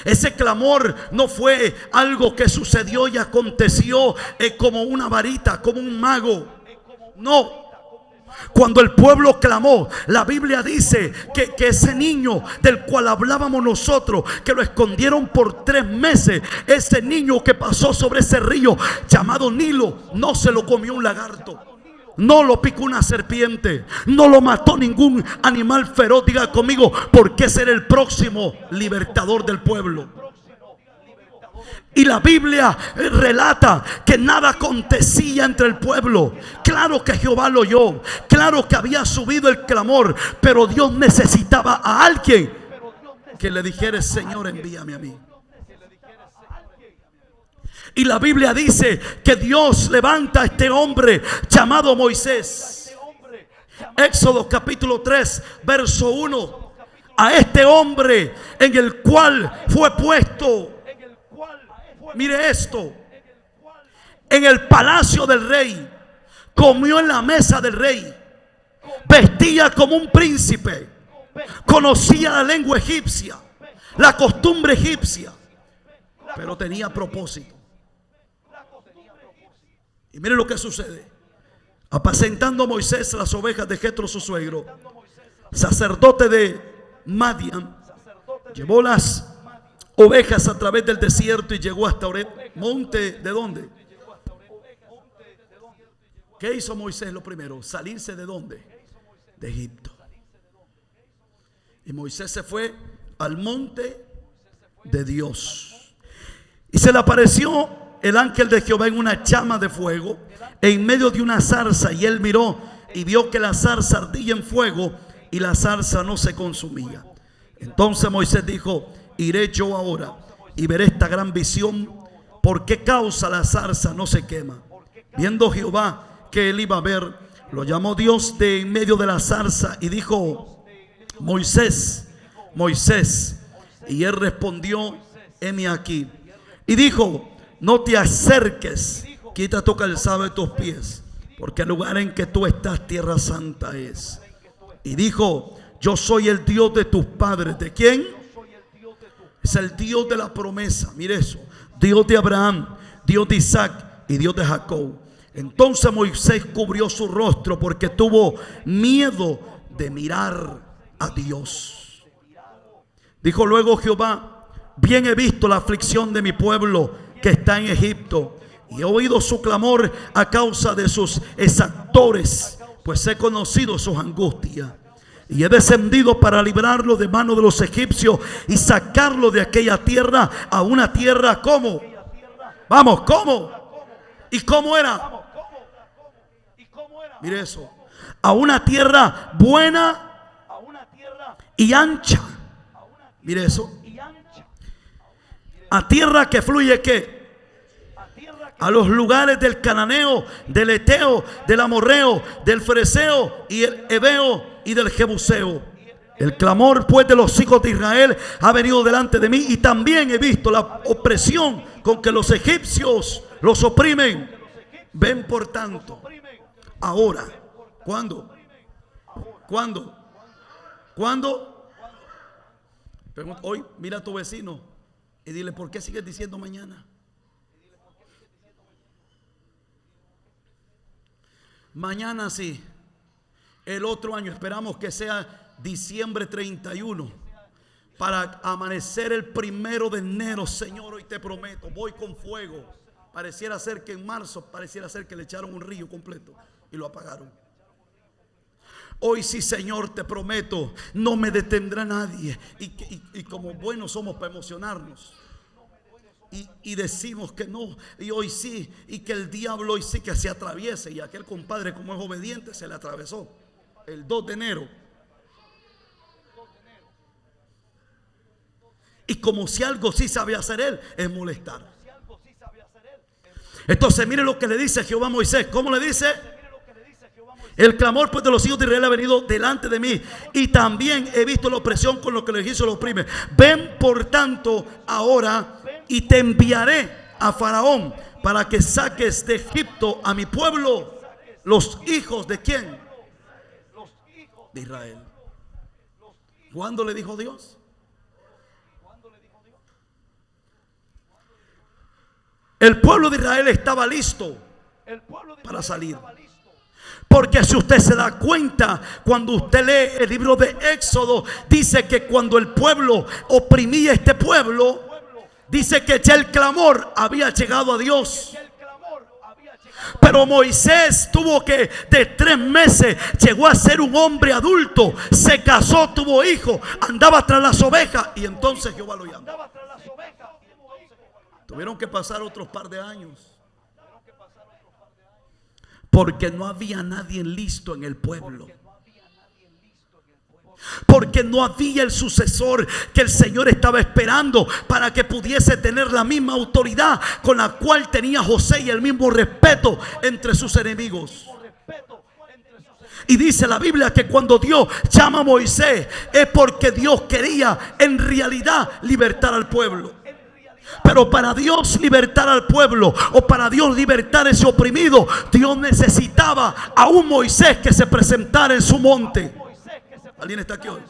Ese clamor no fue algo que sucedió y aconteció como una varita, como un mago. No. Cuando el pueblo clamó, la Biblia dice que ese niño del cual hablábamos nosotros, que lo escondieron por 3 meses, ese niño que pasó sobre ese río llamado Nilo, no se lo comió un lagarto, no lo picó una serpiente, no lo mató ningún animal feroz. Diga conmigo: porque ese era el próximo libertador del pueblo. Y la Biblia relata que nada acontecía entre el pueblo. Claro que Jehová lo oyó, claro que había subido el clamor, pero Dios necesitaba a alguien que le dijera: Señor, envíame a mí. Y la Biblia dice que Dios levanta a este hombre llamado Moisés. Éxodo capítulo 3 verso 1. A este hombre en el cual fue puesto, mire esto, en el palacio del rey, comió en la mesa del rey, vestía como un príncipe, conocía la lengua egipcia, la costumbre egipcia, pero tenía propósito. Y mire lo que sucede. Apacentando Moisés las ovejas de Jetro su suegro, sacerdote de Madián, llevó las ovejas a través del desierto y llegó hasta Oreb, monte ¿de dónde? ¿Qué hizo Moisés lo primero? Salirse ¿de dónde? De Egipto. Y Moisés se fue al monte de Dios. Y se le apareció el ángel de Jehová en una llama de fuego en medio de una zarza. Y él miró y vio que la zarza ardía en fuego y la zarza no se consumía. Entonces Moisés dijo: iré yo ahora y veré esta gran visión. ¿Por qué causa la zarza no se quema? Viendo Jehová que él iba a ver, lo llamó Dios de en medio de la zarza y dijo: Moisés, Moisés. Y él respondió: heme aquí. Y dijo: no te acerques, quita tu calzado de tus pies, porque el lugar en que tú estás, tierra santa es. Y dijo: yo soy el Dios de tus padres. ¿De quién? Es el Dios de la promesa. Mire eso: Dios de Abraham, Dios de Isaac y Dios de Jacob. Entonces Moisés cubrió su rostro porque tuvo miedo de mirar a Dios. Dijo luego Jehová: bien he visto la aflicción de mi pueblo que está en Egipto, y he oído su clamor a causa de sus exactores, pues he conocido sus angustias. Y he descendido para librarlo de mano de los egipcios y sacarlo de aquella tierra a una tierra como. Vamos, ¿cómo? ¿Y cómo era? Mire eso: a una tierra buena y ancha. Mire eso: a tierra que fluye ¿qué? A los lugares del cananeo, del eteo, del amorreo, del fereceo y el heveo y del jebuseo. El clamor pues de los hijos de Israel ha venido delante de mí, y también he visto la opresión con que los egipcios los oprimen. Ven por tanto ahora. ¿Cuándo? ¿Cuándo? ¿Cuándo? Hoy mira a tu vecino y dile: ¿por qué sigues diciendo mañana? Mañana sí. El otro año esperamos que sea diciembre 31 para amanecer el 1 de enero. Señor, hoy te prometo, voy con fuego. Pareciera ser que en marzo, pareciera ser que le echaron un río completo y lo apagaron. Hoy sí, Señor, te prometo, no me detendrá nadie. Y como buenos somos para emocionarnos, y decimos que no, y hoy sí, y que el diablo hoy sí que se atraviese. Y aquel compadre, como es obediente, se le atravesó el 2 de enero. Y como si algo sí sabía hacer él, es molestar. Entonces mire lo que le dice Jehová a Moisés. ¿Cómo le dice? El clamor pues de los hijos de Israel ha venido delante de mí, y también he visto la opresión con lo que los egipcios lo oprimen. Ven por tanto ahora, y te enviaré a Faraón para que saques de Egipto a mi pueblo, los hijos de ¿quién? De Israel. ¿Cuándo le dijo Dios? El pueblo de Israel estaba listo para salir. Porque si usted se da cuenta, cuando usted lee el libro de Éxodo, dice que cuando el pueblo oprimía a este pueblo, dice que ya el clamor había llegado a Dios. Pero Moisés tuvo que, de 3 meses, llegó a ser un hombre adulto, se casó, tuvo hijos, andaba tras las ovejas, y entonces Jehová lo llamó. Tuvieron que pasar otros par de años, porque no había nadie listo en el pueblo. Porque no había el sucesor que el Señor estaba esperando para que pudiese tener la misma autoridad con la cual tenía José, y el mismo respeto entre sus enemigos. Y dice la Biblia que cuando Dios llama a Moisés es porque Dios quería en realidad libertar al pueblo. Pero para Dios libertar al pueblo, o para Dios libertar a ese oprimido, Dios necesitaba a un Moisés que se presentara en su monte. ¿Alguien está aquí hoy?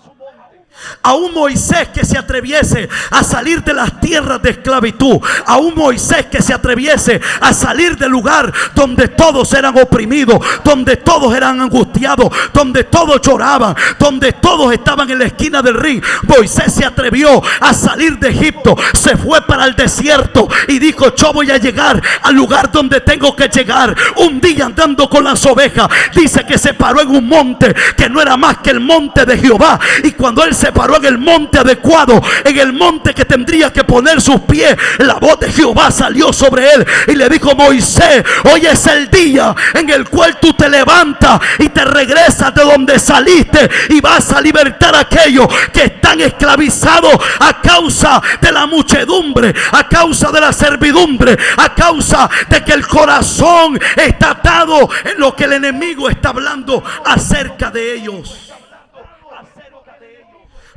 A un Moisés que se atreviese a salir de las tierras de esclavitud. A un Moisés que se atreviese a salir del lugar donde todos eran oprimidos, donde todos eran angustiados, donde todos lloraban, donde todos estaban en la esquina del río. Moisés se atrevió a salir de Egipto, se fue para el desierto y dijo: yo voy a llegar al lugar donde tengo que llegar. Un día andando con las ovejas, dice que se paró en un monte que no era más que el monte de Jehová. Y cuando él se se paró en el monte adecuado, en el monte que tendría que poner sus pies, la voz de Jehová salió sobre él y le dijo: Moisés, hoy es el día en el cual tú te levantas y te regresas de donde saliste y vas a libertar a aquellos que están esclavizados a causa de la muchedumbre, a causa de la servidumbre, a causa de que el corazón está atado en lo que el enemigo está hablando acerca de ellos.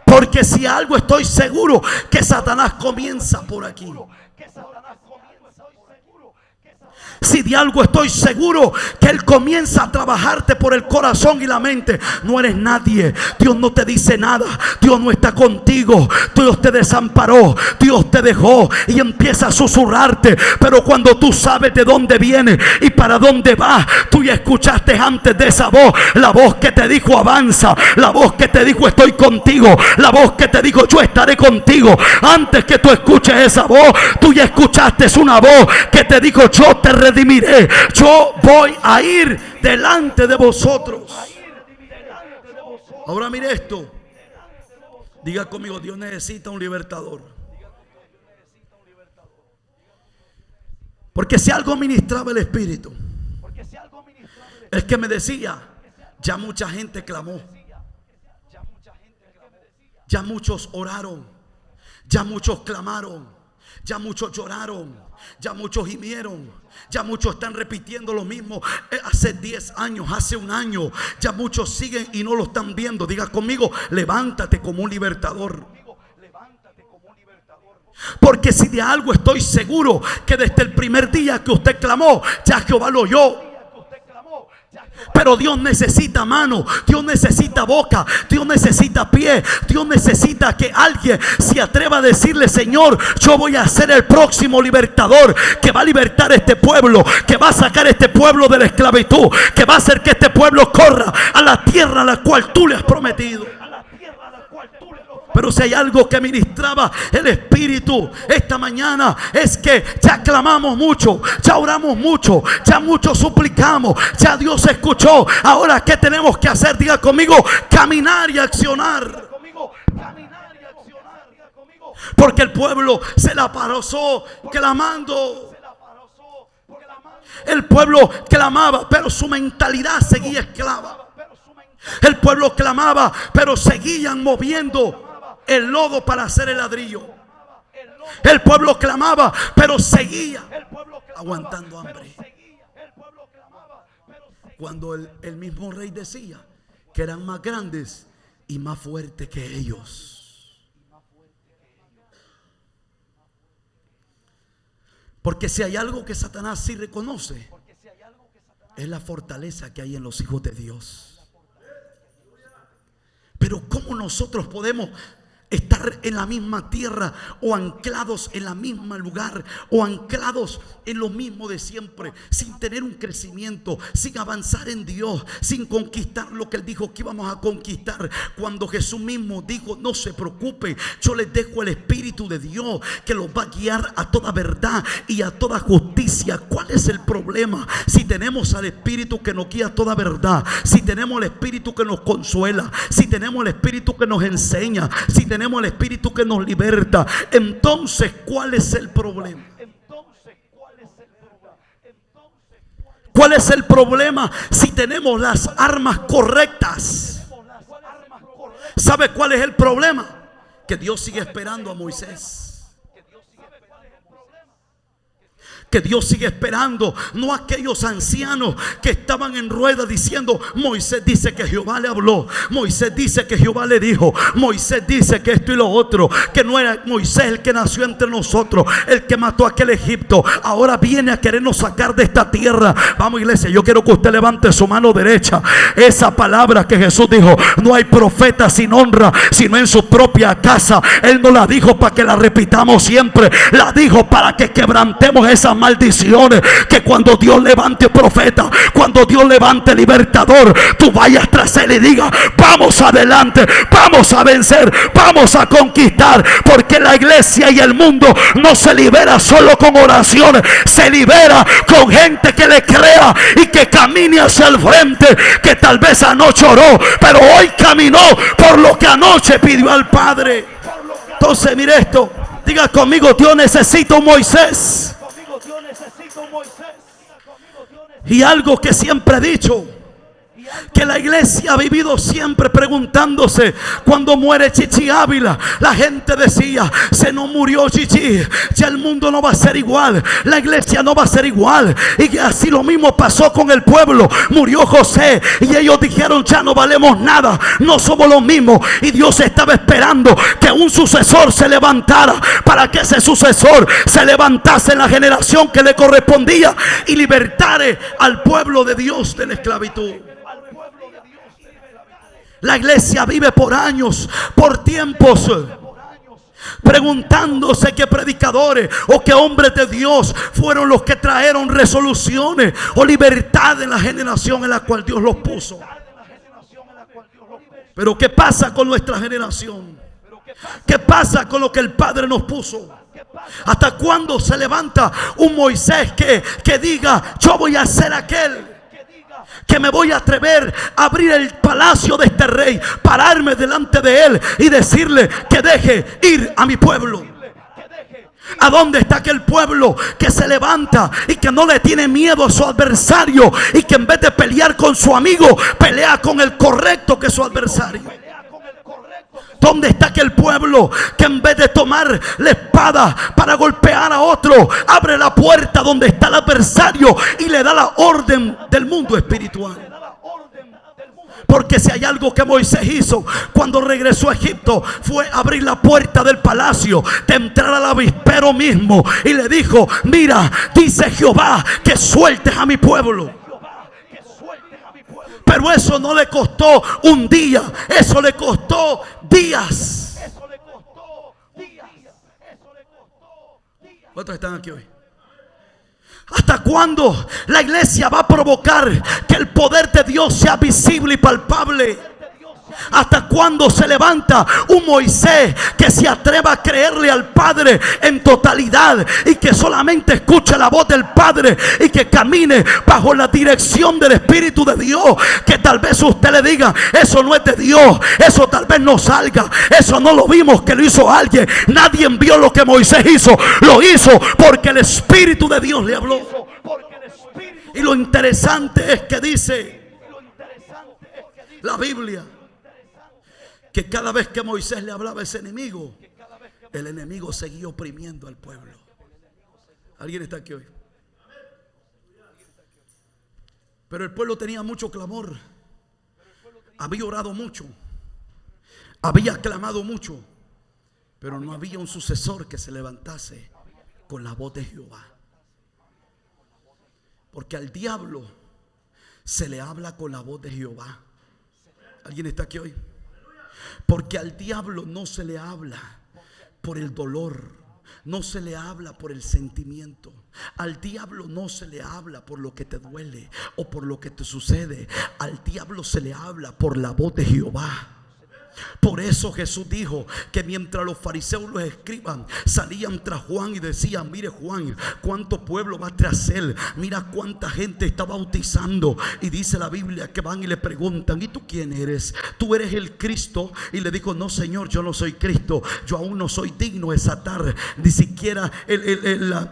Porque si algo estoy seguro, que Satanás comienza por aquí. Si de algo estoy seguro, que él comienza a trabajarte por el corazón y la mente. No eres nadie, Dios no te dice nada, Dios no está contigo, Dios te desamparó, Dios te dejó, y empieza a susurrarte. Pero cuando tú sabes de dónde viene y para dónde vas, tú ya escuchaste antes de esa voz, la voz que te dijo avanza, la voz que te dijo estoy contigo, la voz que te dijo yo estaré contigo. Antes que tú escuches esa voz, tú ya escuchaste una voz que te dijo yo te redimiré, yo voy a ir delante de vosotros. Ahora mire esto, diga conmigo: Dios necesita un libertador. Porque si algo ministraba el Espíritu, es que me decía: ya mucha gente clamó, ya muchos oraron, ya muchos clamaron, ya muchos lloraron, ya muchos gimieron, ya muchos están repitiendo lo mismo hace 10 años, hace un año. Ya muchos siguen y no lo están viendo. Diga conmigo: levántate como un libertador. Porque si de algo estoy seguro, que desde el primer día que usted clamó, ya Jehová lo oyó. Pero Dios necesita mano, Dios necesita boca, Dios necesita pie, Dios necesita que alguien se atreva a decirle: Señor, yo voy a ser el próximo libertador que va a libertar a este pueblo, que va a sacar a este pueblo de la esclavitud, que va a hacer que este pueblo corra a la tierra a la cual tú le has prometido. Pero si hay algo que ministraba el Espíritu esta mañana, es que ya clamamos mucho, ya oramos mucho, ya mucho suplicamos, ya Dios escuchó. Ahora, ¿qué tenemos que hacer? Diga conmigo: caminar y accionar. Porque el pueblo se la pasó clamando. El pueblo clamaba, pero su mentalidad seguía esclava. El pueblo clamaba, pero seguían moviendo el lodo para hacer el ladrillo. El pueblo clamaba, pero seguía aguantando hambre. Cuando el mismo rey decía que eran más grandes y más fuertes que ellos. Porque si hay algo que Satanás sí reconoce, es la fortaleza que hay en los hijos de Dios. Pero ¿cómo nosotros podemos estar en la misma tierra, o anclados en la misma lugar, o anclados en lo mismo de siempre, sin tener un crecimiento, sin avanzar en Dios, sin conquistar lo que Él dijo que íbamos a conquistar? Cuando Jesús mismo dijo: no se preocupen, yo les dejo el Espíritu de Dios que los va a guiar a toda verdad y a toda justicia. ¿Cuál es el problema? Si tenemos al Espíritu que nos guía a toda verdad, si tenemos el Espíritu que nos consuela, si tenemos el Espíritu que nos enseña, si tenemos el Espíritu que nos liberta, entonces ¿cuál es el problema? ¿Cuál es el problema si tenemos las armas correctas? ¿Sabe cuál es el problema? Que Dios sigue esperando a Moisés. Que Dios sigue esperando, no aquellos ancianos que estaban en rueda diciendo: Moisés dice que Jehová le habló, Moisés dice que Jehová le dijo, Moisés dice que esto y lo otro, que no era Moisés el que nació entre nosotros, el que mató a aquel Egipto, ahora viene a querernos sacar de esta tierra. Vamos, iglesia, yo quiero que usted levante su mano derecha. Esa palabra que Jesús dijo: no hay profeta sin honra sino en su propia casa. Él no la dijo para que la repitamos siempre, la dijo para que quebrantemos esa maldiciones. Que cuando Dios levante profeta, cuando Dios levante libertador, tú vayas tras él y digas: vamos adelante, vamos a vencer, vamos a conquistar. Porque la iglesia y el mundo no se libera solo con oraciones, se libera con gente que le crea y que camine hacia el frente. Que tal vez anoche oró, pero hoy caminó por lo que anoche pidió al Padre. Entonces mire esto, diga conmigo: Dios necesita un Moisés. Y algo que siempre he dicho, que la iglesia ha vivido siempre preguntándose: cuando muere Chichi Ávila, la gente decía: se nos murió Chichi, ya el mundo no va a ser igual, la iglesia no va a ser igual. Y así lo mismo pasó con el pueblo. Murió José y ellos dijeron: ya no valemos nada, no somos los mismos. Y Dios estaba esperando que un sucesor se levantara, para que ese sucesor se levantase en la generación que le correspondía y libertare al pueblo de Dios de la esclavitud. La iglesia vive por años, por tiempos, preguntándose qué predicadores o qué hombres de Dios fueron los que trajeron resoluciones o libertad en la generación en la cual Dios los puso. Pero ¿qué pasa con nuestra generación? ¿Qué pasa con lo que el Padre nos puso? ¿Hasta cuándo se levanta un Moisés que diga: yo voy a ser aquel que me voy a atrever a abrir el palacio de este rey, pararme delante de él y decirle que deje ir a mi pueblo? ¿A dónde está aquel pueblo que se levanta y que no le tiene miedo a su adversario, y que en vez de pelear con su amigo, pelea con el correcto que es su adversario? ¿Dónde está aquel pueblo que en vez de tomar la espada para golpear a otro, abre la puerta donde está el adversario y le da la orden del mundo espiritual? Porque si hay algo que Moisés hizo cuando regresó a Egipto, fue abrir la puerta del palacio, de entrar al avispero mismo, y le dijo: mira, dice Jehová que sueltes a mi pueblo. Pero eso no le costó un día, eso le costó días. ¿Cuántos están aquí hoy? ¿Hasta cuándo la iglesia va a provocar que el poder de Dios sea visible y palpable? ¿Hasta cuándo se levanta un Moisés que se atreva a creerle al Padre en totalidad y que solamente escuche la voz del Padre y que camine bajo la dirección del Espíritu de Dios? Que tal vez usted le diga: eso no es de Dios, eso tal vez no salga, eso no lo vimos que lo hizo alguien. Nadie vio lo que Moisés hizo, lo hizo porque el Espíritu de Dios le habló. Y lo interesante es que dice la Biblia que cada vez que Moisés le hablaba a ese enemigo, el enemigo seguía oprimiendo al pueblo. ¿Alguien está aquí hoy? Pero el pueblo tenía mucho clamor, había orado mucho, había clamado mucho, pero no había un sucesor que se levantase con la voz de Jehová. Porque al diablo se le habla con la voz de Jehová. ¿Alguien está aquí hoy? Porque al diablo no se le habla por el dolor, no se le habla por el sentimiento. Al diablo no se le habla por lo que te duele o por lo que te sucede. Al diablo se le habla por la voz de Jehová. Por eso Jesús dijo que mientras los fariseos, los escribas, salían tras Juan y decían: mire Juan, cuánto pueblo va tras él, mira cuánta gente está bautizando. Y dice la Biblia que van y le preguntan: ¿y tú quién eres? ¿Tú eres el Cristo? Y le dijo: no Señor, yo no soy Cristo, yo aún no soy digno de desatar ni siquiera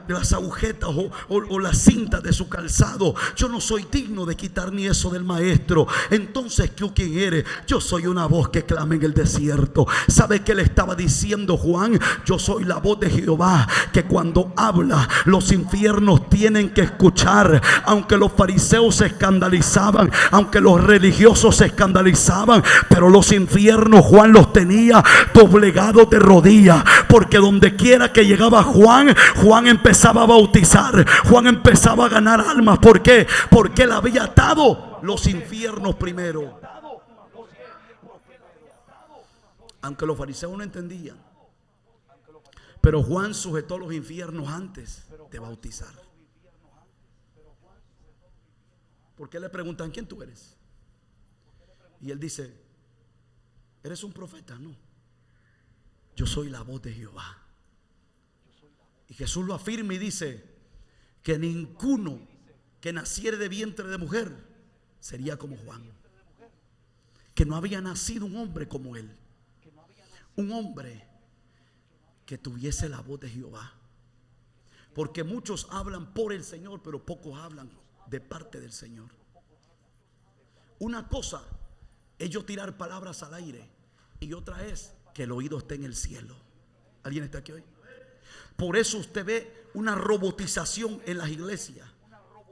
las agujetas o la cinta de su calzado. Yo no soy digno de quitar ni eso del maestro. Entonces, ¿tú quién eres? Yo soy una voz que clama en el desierto. ¿Sabe qué le estaba diciendo Juan? Yo soy la voz de Jehová, que cuando habla los infiernos tienen que escuchar. Aunque los fariseos se escandalizaban, aunque los religiosos se escandalizaban, pero los infiernos Juan los tenía doblegados de rodillas, porque donde quiera que llegaba Juan, Juan empezaba a bautizar, Juan empezaba a ganar almas. ¿Por qué? Porque él había atado los infiernos primero. Aunque los fariseos no entendían, pero Juan sujetó los infiernos antes de bautizar. Porque le preguntan: ¿quién tú eres? Y él dice: ¿eres un profeta? No, yo soy la voz de Jehová. Y Jesús lo afirma y dice que ninguno que naciere de vientre de mujer sería como Juan, que no había nacido un hombre como él, un hombre que tuviese la voz de Jehová. Porque muchos hablan por el Señor, pero pocos hablan de parte del Señor. Una cosa es yo tirar palabras al aire, y otra es que el oído esté en el cielo. ¿Alguien está aquí hoy? Por eso usted ve una robotización en las iglesias.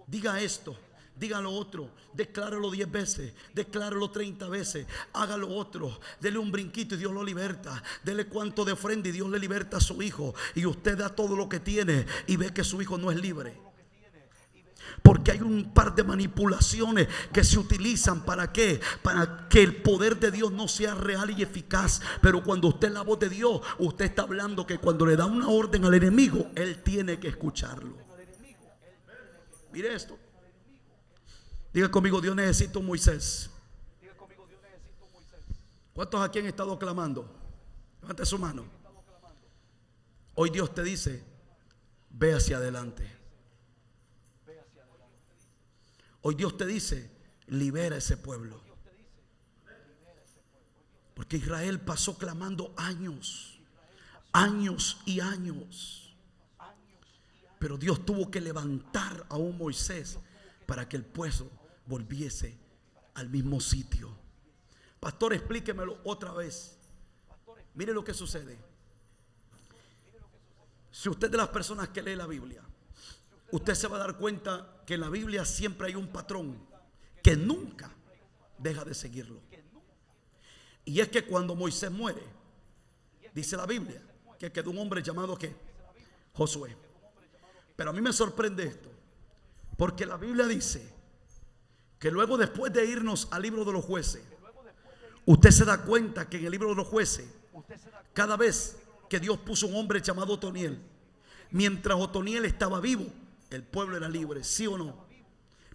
Diga esto, diga lo otro, decláralo 10 veces, decláralo 30 veces, haga lo otro, dele un brinquito y Dios lo liberta, dele cuanto de ofrenda y Dios le liberta a su hijo. Y usted da todo lo que tiene y ve que su hijo no es libre. Porque hay un par de manipulaciones que se utilizan ¿para qué? Para que el poder de Dios no sea real y eficaz. Pero cuando usted es la voz de Dios, usted está hablando que cuando le da una orden al enemigo, él tiene que escucharlo. Mire esto. Diga conmigo: Dios necesita un Moisés. ¿Cuántos aquí han estado clamando? Levante su mano. Hoy Dios te dice: ve hacia adelante. Hoy Dios te dice: libera ese pueblo. Porque Israel pasó clamando años, años y años. Pero Dios tuvo que levantar a un Moisés para que el pueblo volviese al mismo sitio. Pastor, explíquemelo otra vez. Mire lo que sucede. Si usted es de las personas que lee la Biblia, usted se va a dar cuenta que en la Biblia siempre hay un patrón que nunca deja de seguirlo. Y es que cuando Moisés muere, dice la Biblia que quedó un hombre llamado ¿qué? Josué. Pero a mí me sorprende esto, porque la Biblia dice que luego, después de irnos al libro de los jueces, usted se da cuenta que en el libro de los jueces, cada vez que Dios puso un hombre llamado Otoniel, mientras Otoniel estaba vivo, el pueblo era libre, ¿sí o no?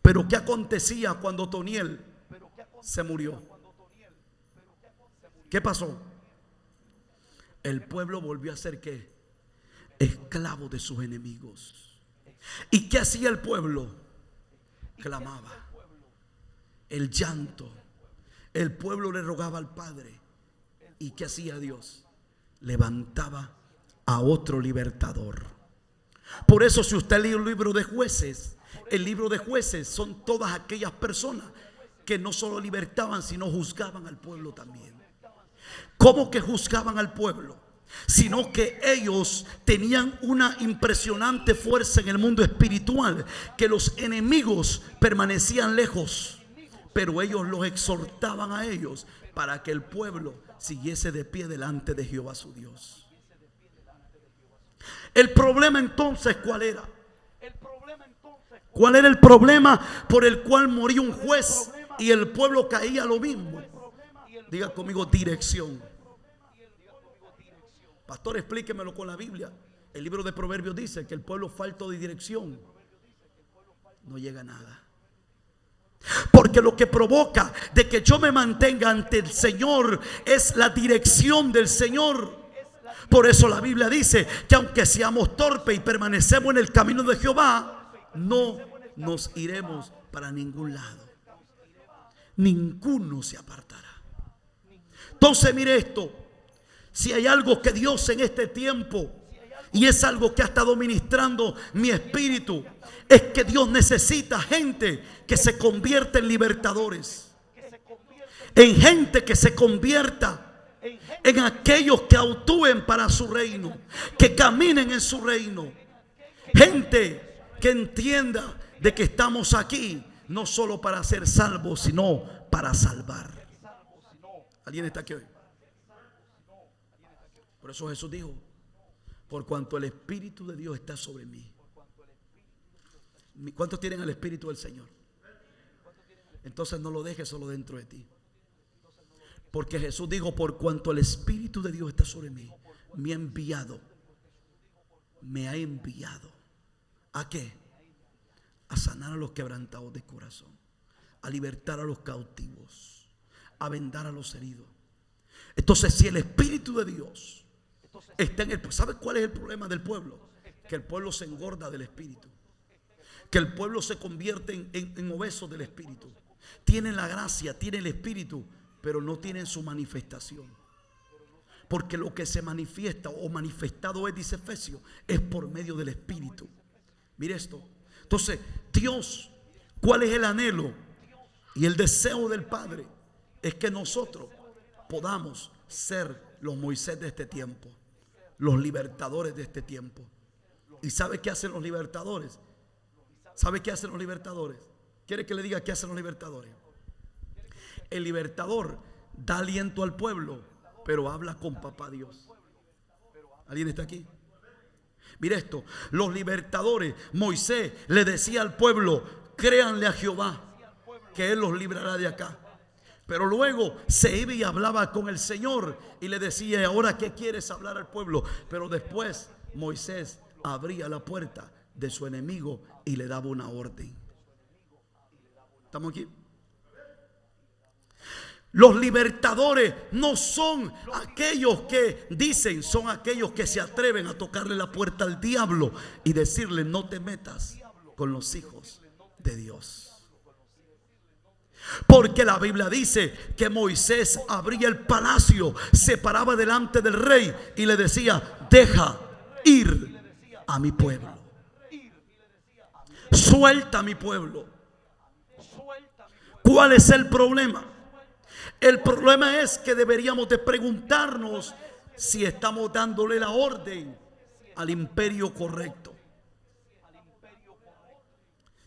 Pero ¿qué acontecía cuando Otoniel se murió? ¿Qué pasó? El pueblo volvió a ser ¿qué? Esclavo de sus enemigos. ¿Y qué hacía el pueblo? Clamaba. El llanto. El pueblo le rogaba al Padre. ¿Y qué hacía Dios? Levantaba a otro libertador. Por eso, si usted lee el libro de Jueces, el libro de Jueces son todas aquellas personas que no solo libertaban, sino juzgaban al pueblo también. ¿Cómo que juzgaban al pueblo? Sino que ellos tenían una impresionante fuerza en el mundo espiritual, que los enemigos permanecían lejos, pero ellos los exhortaban a ellos para que el pueblo siguiese de pie delante de Jehová su Dios. El problema entonces, ¿cuál era? ¿Cuál era el problema por el cual moría un juez y el pueblo caía lo mismo? Diga conmigo: dirección. Pastor, explíquemelo con la Biblia. El libro de Proverbios dice que el pueblo falto de dirección no llega a nada. Porque lo que provoca de que yo me mantenga ante el Señor es la dirección del Señor. Por eso la Biblia dice que aunque seamos torpes y permanecemos en el camino de Jehová, no nos iremos para ningún lado. Ninguno se apartará. Entonces mire esto. Si hay algo que Dios en este tiempo, y es algo que ha estado ministrando mi espíritu, es que Dios necesita gente que se convierta en libertadores, en gente que se convierta en aquellos que actúen para su reino, que caminen en su reino, gente que entienda de que estamos aquí no solo para ser salvos, sino para salvar. ¿Alguien está aquí hoy? Por eso Jesús dijo: por cuanto el Espíritu de Dios está sobre mí. ¿Cuántos tienen el Espíritu del Señor? Entonces no lo dejes solo dentro de ti. Porque Jesús dijo: por cuanto el Espíritu de Dios está sobre mí, me ha enviado. Me ha enviado. ¿A qué? A sanar a los quebrantados de corazón. a libertar a los cautivos, a vendar a los heridos. Entonces, si el Espíritu de Dios está en el pueblo, ¿sabe cuál es el problema del pueblo? Que el pueblo se engorda del Espíritu, que el pueblo se convierte en obeso del Espíritu. Tienen la gracia, tienen el Espíritu, pero no tienen su manifestación. Porque lo que se manifiesta o manifestado es, dice Efesios, es por medio del Espíritu. Mire esto. Entonces, Dios, ¿cuál es el anhelo y el deseo del Padre? Es que nosotros podamos ser los Moisés de este tiempo, los libertadores de este tiempo. ¿Y sabe qué hacen los libertadores? ¿Sabe qué hacen los libertadores? ¿Quiere que le diga qué hacen los libertadores? El libertador da aliento al pueblo, pero habla con papá Dios. ¿Alguien está aquí? Mira esto, los libertadores, Moisés le decía al pueblo: créanle a Jehová, que Él los librará de acá. Pero luego se iba y hablaba con el Señor y le decía: ¿y ahora qué quieres hablar al pueblo? Pero después Moisés abría la puerta de su enemigo y le daba una orden. ¿Estamos aquí? Los libertadores no son aquellos que dicen, son aquellos que se atreven a tocarle la puerta al diablo y decirle: no te metas con los hijos de Dios. Porque la Biblia dice que Moisés abría el palacio, se paraba delante del rey y le decía: deja ir a mi pueblo, suelta a mi pueblo. ¿Cuál es el problema? El problema es que deberíamos de preguntarnos si estamos dándole la orden al imperio correcto.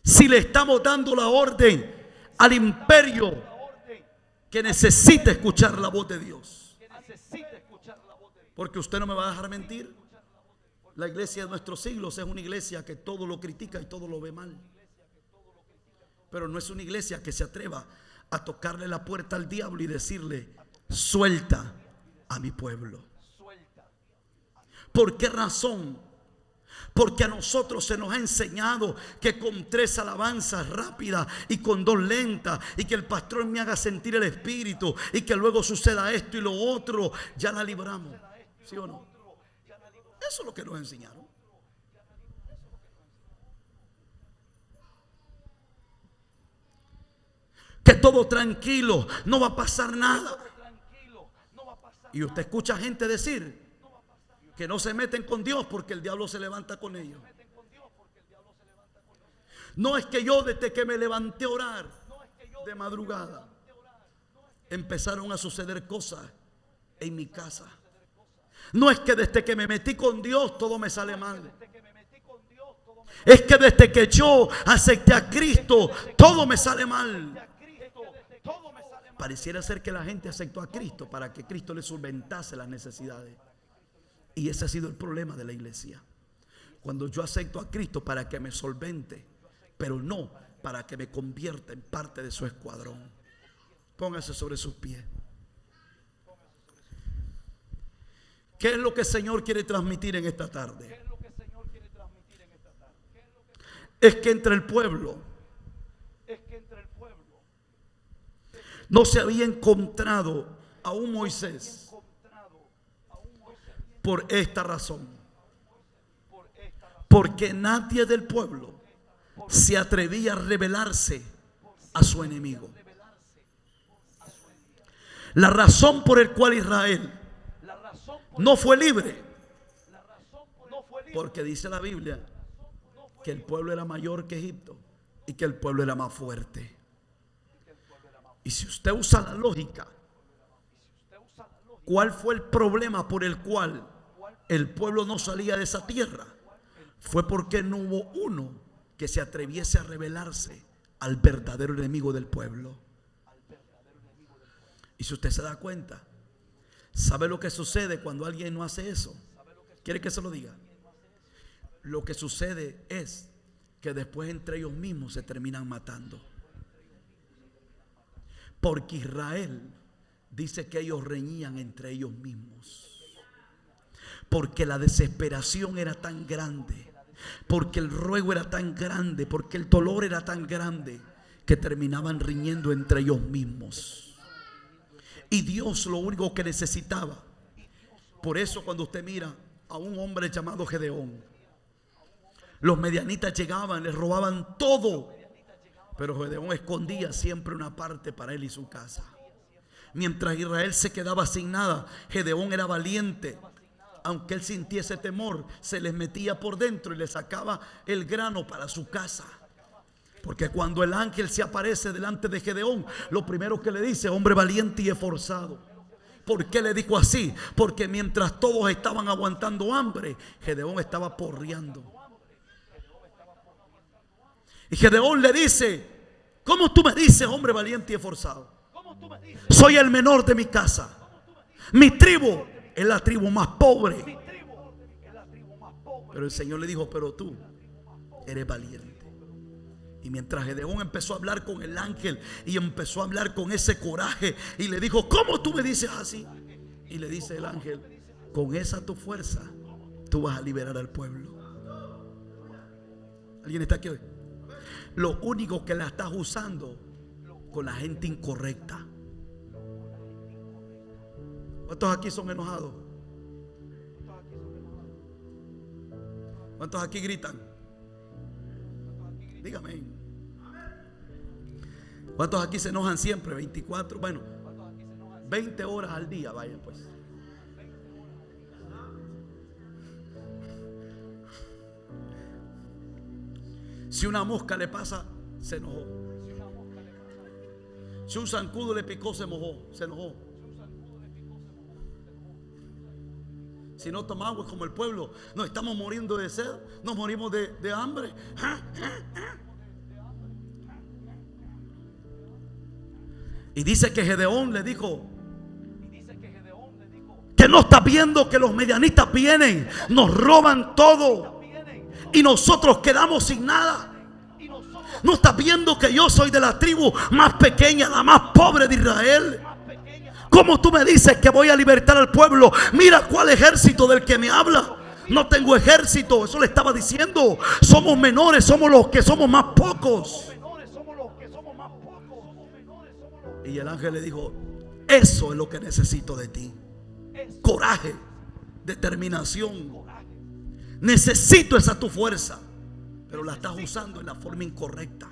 Si le estamos dando la orden al imperio que necesita escuchar la voz de Dios. Porque usted no me va a dejar mentir. La iglesia de nuestros siglos es una iglesia que todo lo critica y todo lo ve mal. Pero no es una iglesia que se atreva a tocarle la puerta al diablo y decirle: suelta a mi pueblo. ¿Por qué razón? Porque a nosotros se nos ha enseñado que con 3 alabanzas rápidas y con 2 lentas, y que el pastor me haga sentir el Espíritu, y que luego suceda esto y lo otro, ya la libramos. ¿Sí o no? Eso es lo que nos enseñaron. Que todo tranquilo, no va a pasar nada. Y usted escucha gente decir que no se meten con Dios porque el diablo se levanta con ellos. No es que yo desde que me levanté a orar de madrugada empezaron a suceder cosas en mi casa. No es que desde que me metí con Dios todo me sale mal. Es que desde que yo acepté a Cristo todo me sale mal. Pareciera ser que la gente aceptó a Cristo para que Cristo le solventase las necesidades. Y ese ha sido el problema de la iglesia. Cuando yo acepto a Cristo para que me solvente, pero no para que me convierta en parte de su escuadrón. Póngase sobre sus pies. ¿Qué es lo que el Señor quiere transmitir en esta tarde? Es que entre el pueblo no se había encontrado a un Moisés por esta razón. Porque nadie del pueblo se atrevía a rebelarse a su enemigo. La razón por la cual Israel no fue libre, porque dice la Biblia que el pueblo era mayor que Egipto y que el pueblo era más fuerte. Y si usted usa la lógica, ¿cuál fue el problema por el cual el pueblo no salía de esa tierra? Fue porque no hubo uno que se atreviese a rebelarse al verdadero enemigo del pueblo. Y si usted se da cuenta, ¿sabe lo que sucede cuando alguien no hace eso? ¿Quiere que se lo diga? Lo que sucede es que después entre ellos mismos se terminan matando. Porque Israel dice que ellos reñían entre ellos mismos. Porque la desesperación era tan grande, porque el ruego era tan grande, porque el dolor era tan grande, que terminaban riñendo entre ellos mismos. Y Dios lo único que necesitaba. Por eso cuando usted mira a un hombre llamado Gedeón, los medianitas llegaban, les robaban todo, pero Gedeón escondía siempre una parte para él y su casa. Mientras Israel se quedaba sin nada, Gedeón era valiente. Aunque él sintiese temor, se les metía por dentro y le sacaba el grano para su casa. Porque cuando el ángel se aparece delante de Gedeón, lo primero que le dice: hombre valiente y esforzado. ¿Por qué le dijo así? Porque mientras todos estaban aguantando hambre, Gedeón estaba porreando. Y Gedeón le dice: ¿cómo tú me dices hombre valiente y esforzado? Soy el menor de mi casa. Mi tribu es la tribu más pobre. Pero el Señor le dijo: pero tú eres valiente. Y mientras Gedeón empezó a hablar con el ángel y empezó a hablar con ese coraje, y le dijo: ¿cómo tú me dices así? Y le dice el ángel: con esa tu fuerza tú vas a liberar al pueblo. ¿Alguien está aquí hoy? Lo único que la estás usando con la gente incorrecta. ¿Cuántos aquí son enojados? ¿Cuántos aquí gritan? Dígame. ¿Cuántos aquí se enojan siempre? 24, bueno, 20 horas al día, vaya pues. Si una mosca le pasa, se enojó. Si un zancudo le picó, se enojó. Si no toma agua, es como el pueblo. Nos estamos muriendo de sed, nos morimos de hambre. Y dice que Gedeón le dijo: que no está viendo que los medianitas vienen, nos roban todo y nosotros quedamos sin nada. No estás viendo que yo soy de la tribu más pequeña, la más pobre de Israel. ¿Cómo tú me dices que voy a libertar al pueblo? Mira cuál ejército del que me habla. No tengo ejército, eso le estaba diciendo. Somos menores, somos los que somos más pocos. Y el ángel le dijo: eso es lo que necesito de ti. Coraje, determinación. Necesito esa tu fuerza, pero la estás usando en la forma incorrecta.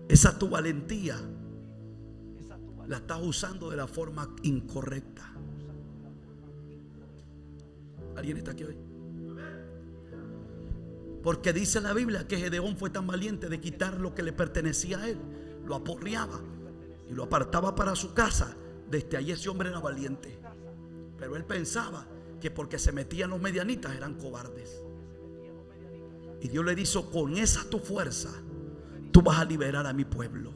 Esa tu valentía la estás usando de la forma incorrecta. ¿Alguien está aquí hoy? Porque dice la Biblia que Gedeón fue tan valiente de quitar lo que le pertenecía a él. Lo aporreaba y lo apartaba para su casa. Desde ahí ese hombre era valiente. Pero él pensaba que porque se metían los medianitas eran cobardes. Y Dios le dijo: con esa tu fuerza tú vas a liberar a mi pueblo.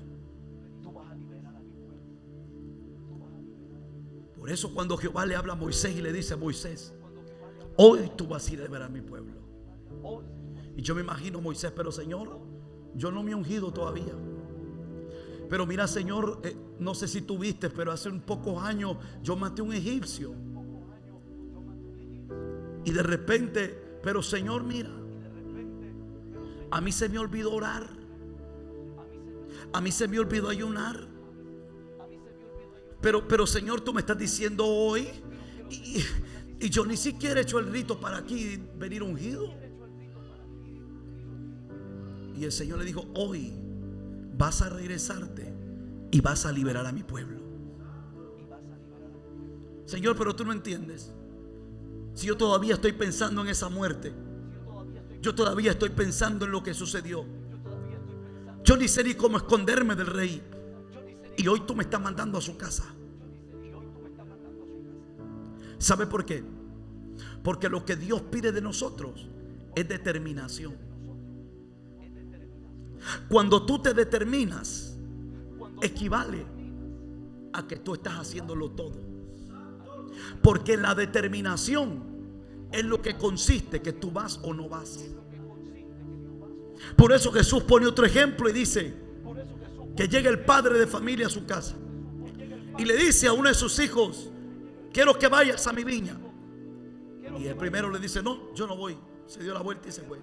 Por eso cuando Jehová le habla a Moisés y le dice: Moisés, hoy tú vas a ir a liberar a mi pueblo. Y yo me imagino Moisés: pero Señor, yo no me he ungido todavía. Pero mira, Señor, no sé si tú viste, pero hace un pocos años yo maté a un egipcio. Y de repente, pero Señor, mira, a mí se me olvidó orar. A mí se me olvidó ayunar. Pero Señor, tú me estás diciendo hoy, y yo ni siquiera he hecho el rito para aquí venir ungido. Y el Señor le dijo: hoy vas a regresarte y vas a liberar a mi pueblo. Señor, pero tú no entiendes. Si yo todavía estoy pensando en esa muerte, yo todavía estoy pensando en lo que sucedió. Yo ni sé ni cómo esconderme del rey. Y hoy tú me estás mandando a su casa. ¿Sabe por qué? Porque lo que Dios pide de nosotros es determinación. Cuando tú te determinas, equivale a que tú estás haciéndolo todo. Porque la determinación es lo que consiste que tú vas o no vas. Por eso Jesús pone otro ejemplo y dice que llega el padre de familia a su casa y le dice a uno de sus hijos: quiero que vayas a mi viña. Y el primero le dice: no, yo no voy. Se dio la vuelta y se fue.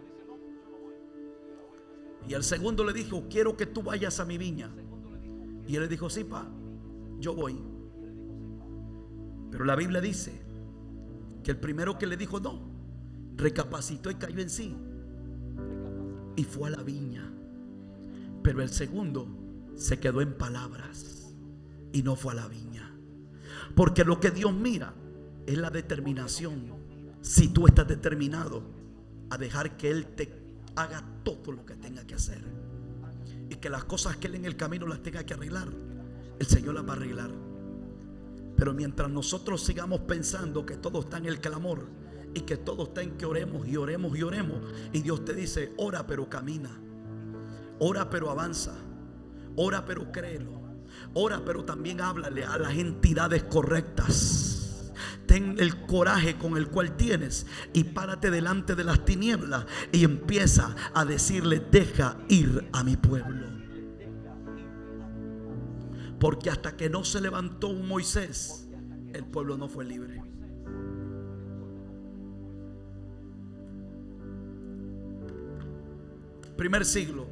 Y el segundo le dijo: quiero que tú vayas a mi viña. Y él le dijo: sí, pa, yo voy. Pero la Biblia dice que el primero que le dijo no, recapacitó y cayó en sí y fue a la viña. Pero el segundo se quedó en palabras y no fue a la viña. Porque lo que Dios mira es la determinación. Si tú estás determinado a dejar que Él te haga todo lo que tenga que hacer, y que las cosas que Él en el camino las tenga que arreglar, el Señor las va a arreglar. Pero mientras nosotros sigamos pensando que todo está en el clamor y que todo está en que oremos y oremos y oremos, y Dios te dice: ora pero camina, ora pero avanza, ora pero créelo, ora pero también háblale a las entidades correctas. Ten el coraje con el cual tienes y párate delante de las tinieblas y empieza a decirle: deja ir a mi pueblo. Porque hasta que no se levantó un Moisés, el pueblo no fue libre. Primer siglo,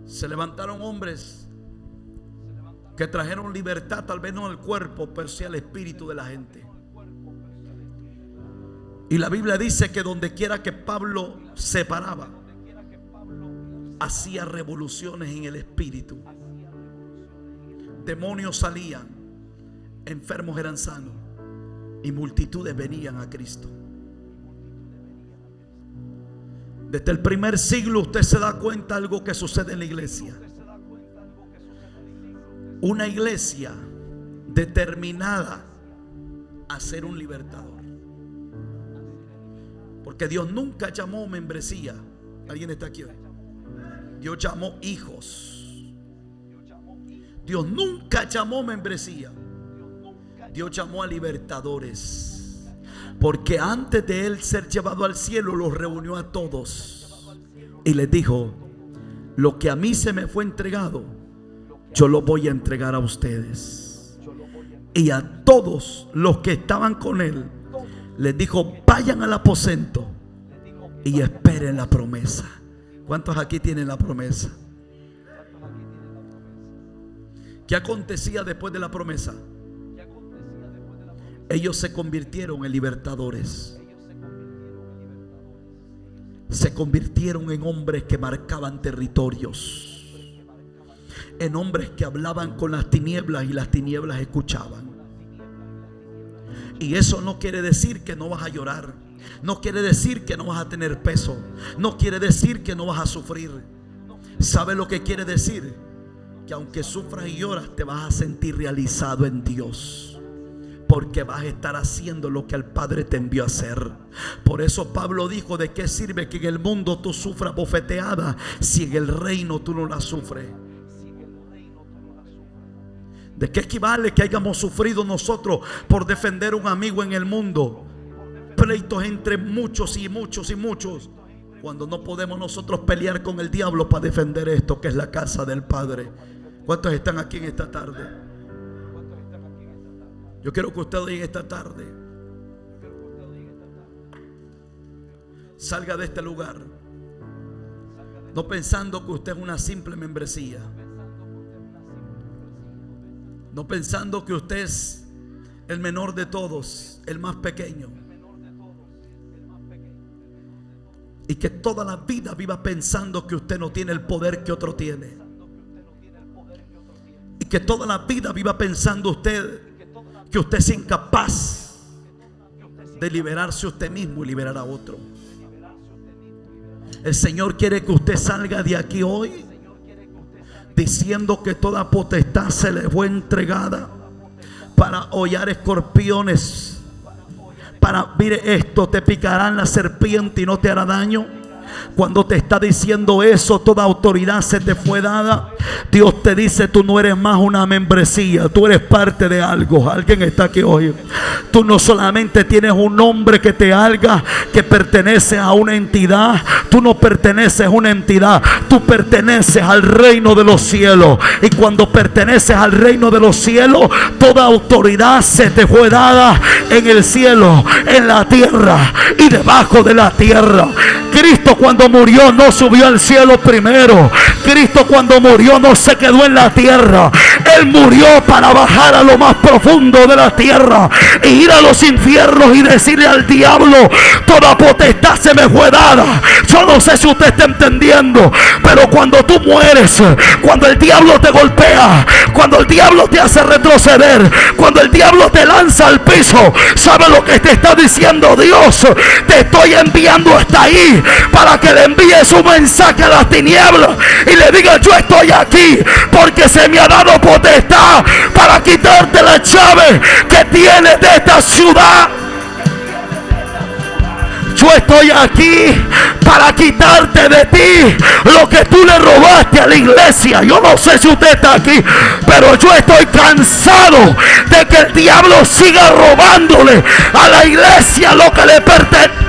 se levantaron hombres que trajeron libertad, tal vez no al cuerpo, pero sí al espíritu de la gente. Y la Biblia dice que donde quiera que Pablo se paraba, hacía revoluciones en el espíritu. Demonios salían, enfermos eran sanos y multitudes venían a Cristo. Desde el primer siglo usted se da cuenta de algo que sucede en la iglesia. Una iglesia determinada a ser un libertador. Porque Dios nunca llamó membresía. ¿Alguien está aquí hoy? Dios llamó hijos. Dios nunca llamó membresía. Dios llamó a libertadores. Porque antes de Él ser llevado al cielo, los reunió a todos y les dijo: lo que a mí se me fue entregado, yo lo voy a entregar a ustedes. Y a todos los que estaban con Él les dijo: vayan al aposento y esperen la promesa. ¿Cuántos aquí tienen la promesa? ¿Qué acontecía después de la promesa? Ellos se convirtieron en libertadores. Se convirtieron en hombres que marcaban territorios, en hombres que hablaban con las tinieblas y las tinieblas escuchaban. Y eso no quiere decir que no vas a llorar, no quiere decir que no vas a tener peso, no quiere decir que no vas a sufrir. ¿Sabe lo que quiere decir? Que aunque sufras y lloras, te vas a sentir realizado en Dios, porque vas a estar haciendo lo que el Padre te envió a hacer. Por eso Pablo dijo: ¿de qué sirve que en el mundo tú sufras bofeteada si en el reino tú no la sufres? ¿De qué equivale que hayamos sufrido nosotros por defender a un amigo en el mundo? Pleitos entre muchos y muchos y muchos, cuando no podemos nosotros pelear con el diablo para defender esto que es la casa del Padre. ¿Cuántos están aquí en esta tarde? Yo quiero que usted hoy en esta tarde salga de este lugar no pensando que usted es una simple membresía, no pensando que usted es el menor de todos, el más pequeño, y que toda la vida viva pensando que usted no tiene el poder que otro tiene, y que toda la vida viva pensando usted que usted es incapaz de liberarse usted mismo y liberar a otro. El Señor quiere que usted salga de aquí hoy diciendo que toda potestad se le fue entregada para hollar escorpiones, para, mire esto, te picarán la serpiente y no te hará daño. Cuando te está diciendo eso, toda autoridad se te fue dada. Dios te dice: tú no eres más una membresía, tú eres parte de algo. Alguien está aquí hoy. Tú no solamente tienes un nombre que te haga que pertenece a una entidad. Tú no perteneces a una entidad, tú perteneces al reino de los cielos. Y cuando perteneces al reino de los cielos, toda autoridad se te fue dada en el cielo, en la tierra y debajo de la tierra. Cristo cuando murió no subió al cielo primero. Cristo cuando murió no se quedó en la tierra. Él murió para bajar a lo más profundo de la tierra e ir a los infiernos y decirle al diablo: toda potestad se me fue dada. Yo no sé si usted está entendiendo, pero cuando tú mueres, cuando el diablo te golpea, cuando el diablo te hace retroceder, cuando el diablo te lanza al piso, ¿sabe lo que te está diciendo Dios? Te estoy enviando hasta ahí para que le envíes un mensaje a las tinieblas y le diga: yo estoy aquí porque se me ha dado potestad para quitarte la llave que tienes de esta ciudad. Yo estoy aquí para quitarte de ti lo que tú le robaste a la iglesia. Yo no sé si usted está aquí, pero yo estoy cansado de que el diablo siga robándole a la iglesia lo que le pertenece.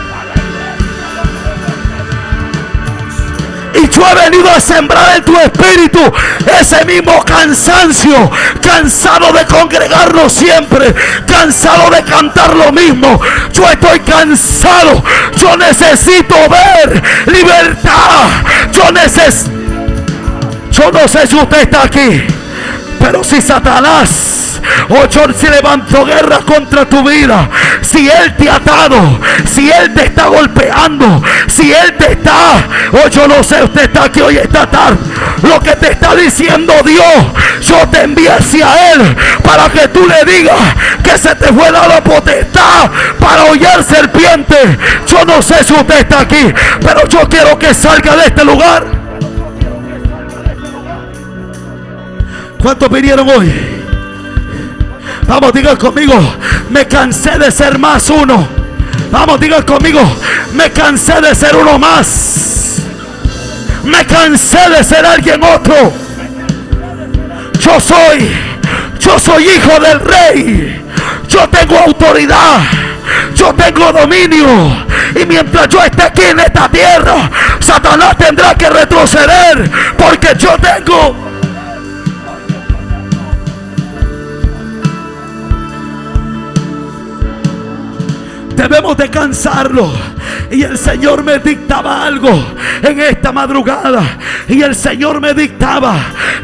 Y yo he venido a sembrar en tu espíritu ese mismo cansancio. Cansado de congregarnos siempre, cansado de cantar lo mismo. Yo estoy cansado. Yo necesito ver libertad. Yo no sé si usted está aquí, pero si Satanás se levantó guerra contra tu vida, si él te ha atado, si él te está golpeando, si él te está, yo no sé, usted está aquí hoy, esta tarde, lo que te está diciendo Dios: yo te envié hacia él para que tú le digas que se te fue dada potestad para hollar serpientes. Yo no sé si usted está aquí, pero yo quiero que salga de este lugar. ¿Cuántos vinieron hoy? Vamos, digan conmigo: me cansé de ser más uno. Vamos, digan conmigo: me cansé de ser uno más. Me cansé de ser alguien otro. Yo soy hijo del rey. Yo tengo autoridad. Yo tengo dominio. Y mientras yo esté aquí en esta tierra, Satanás tendrá que retroceder, porque yo tengo. Debemos de cansarlo. Y el Señor me dictaba algo en esta madrugada. Y el Señor me dictaba: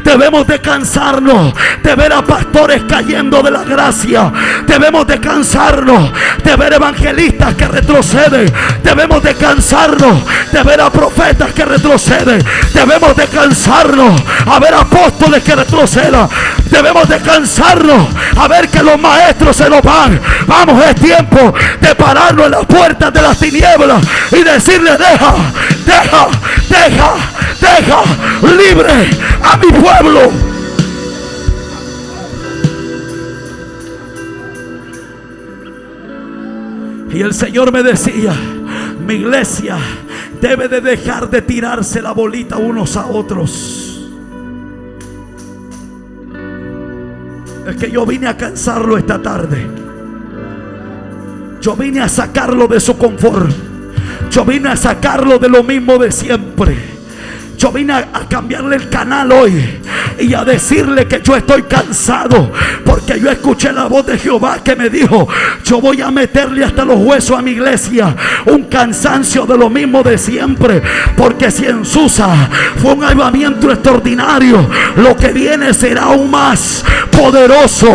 debemos de cansarnos de ver a pastores cayendo de la gracia. Debemos de cansarnos de ver evangelistas que retroceden. Debemos de cansarnos de ver a profetas que retroceden. Debemos de cansarnos a ver apóstoles que retrocedan. Debemos de cansarnos a ver que los maestros se nos van. Vamos, es tiempo de pararnos en las puertas de las tinieblas y decirle: deja libre a mi pueblo. Y el Señor me decía: mi iglesia debe de dejar de tirarse la bolita unos a otros. Es que yo vine a cansarlo esta tarde. Yo vine a sacarlo de su confort. Yo vine a sacarlo de lo mismo de siempre. Yo vine a cambiarle el canal hoy y a decirle que yo estoy cansado, porque yo escuché la voz de Jehová que me dijo: yo voy a meterle hasta los huesos a mi iglesia un cansancio de lo mismo de siempre, porque si en Susa fue un avivamiento extraordinario, lo que viene será aún más poderoso,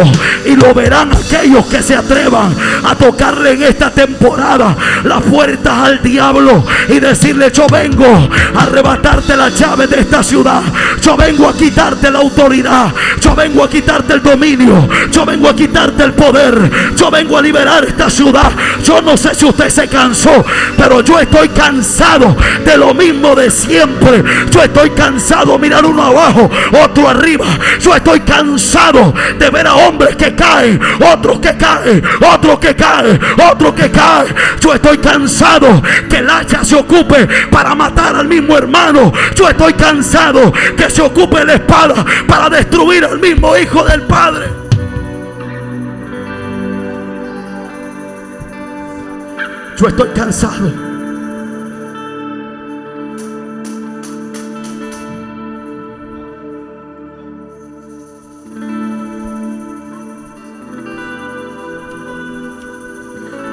y lo verán aquellos que se atrevan a tocarle en esta temporada las puertas al diablo y decirle: yo vengo a arrebatarte la llave de esta ciudad. Yo vengo a quitarte la autoridad. Yo vengo a quitarte el dominio. Yo vengo a quitarte el poder. Yo vengo a liberar esta ciudad. Yo no sé si usted se cansó, pero yo estoy cansado de lo mismo de siempre. Yo estoy cansado de mirar uno abajo, otro arriba. Yo estoy cansado de ver a hombres que caen, otros que caen, otros que caen, otros que caen. Yo estoy cansado que el hacha se ocupe para matar al mismo hermano. Yo estoy cansado que se ocupe la espada para destruir al mismo Hijo del Padre. Yo estoy cansado.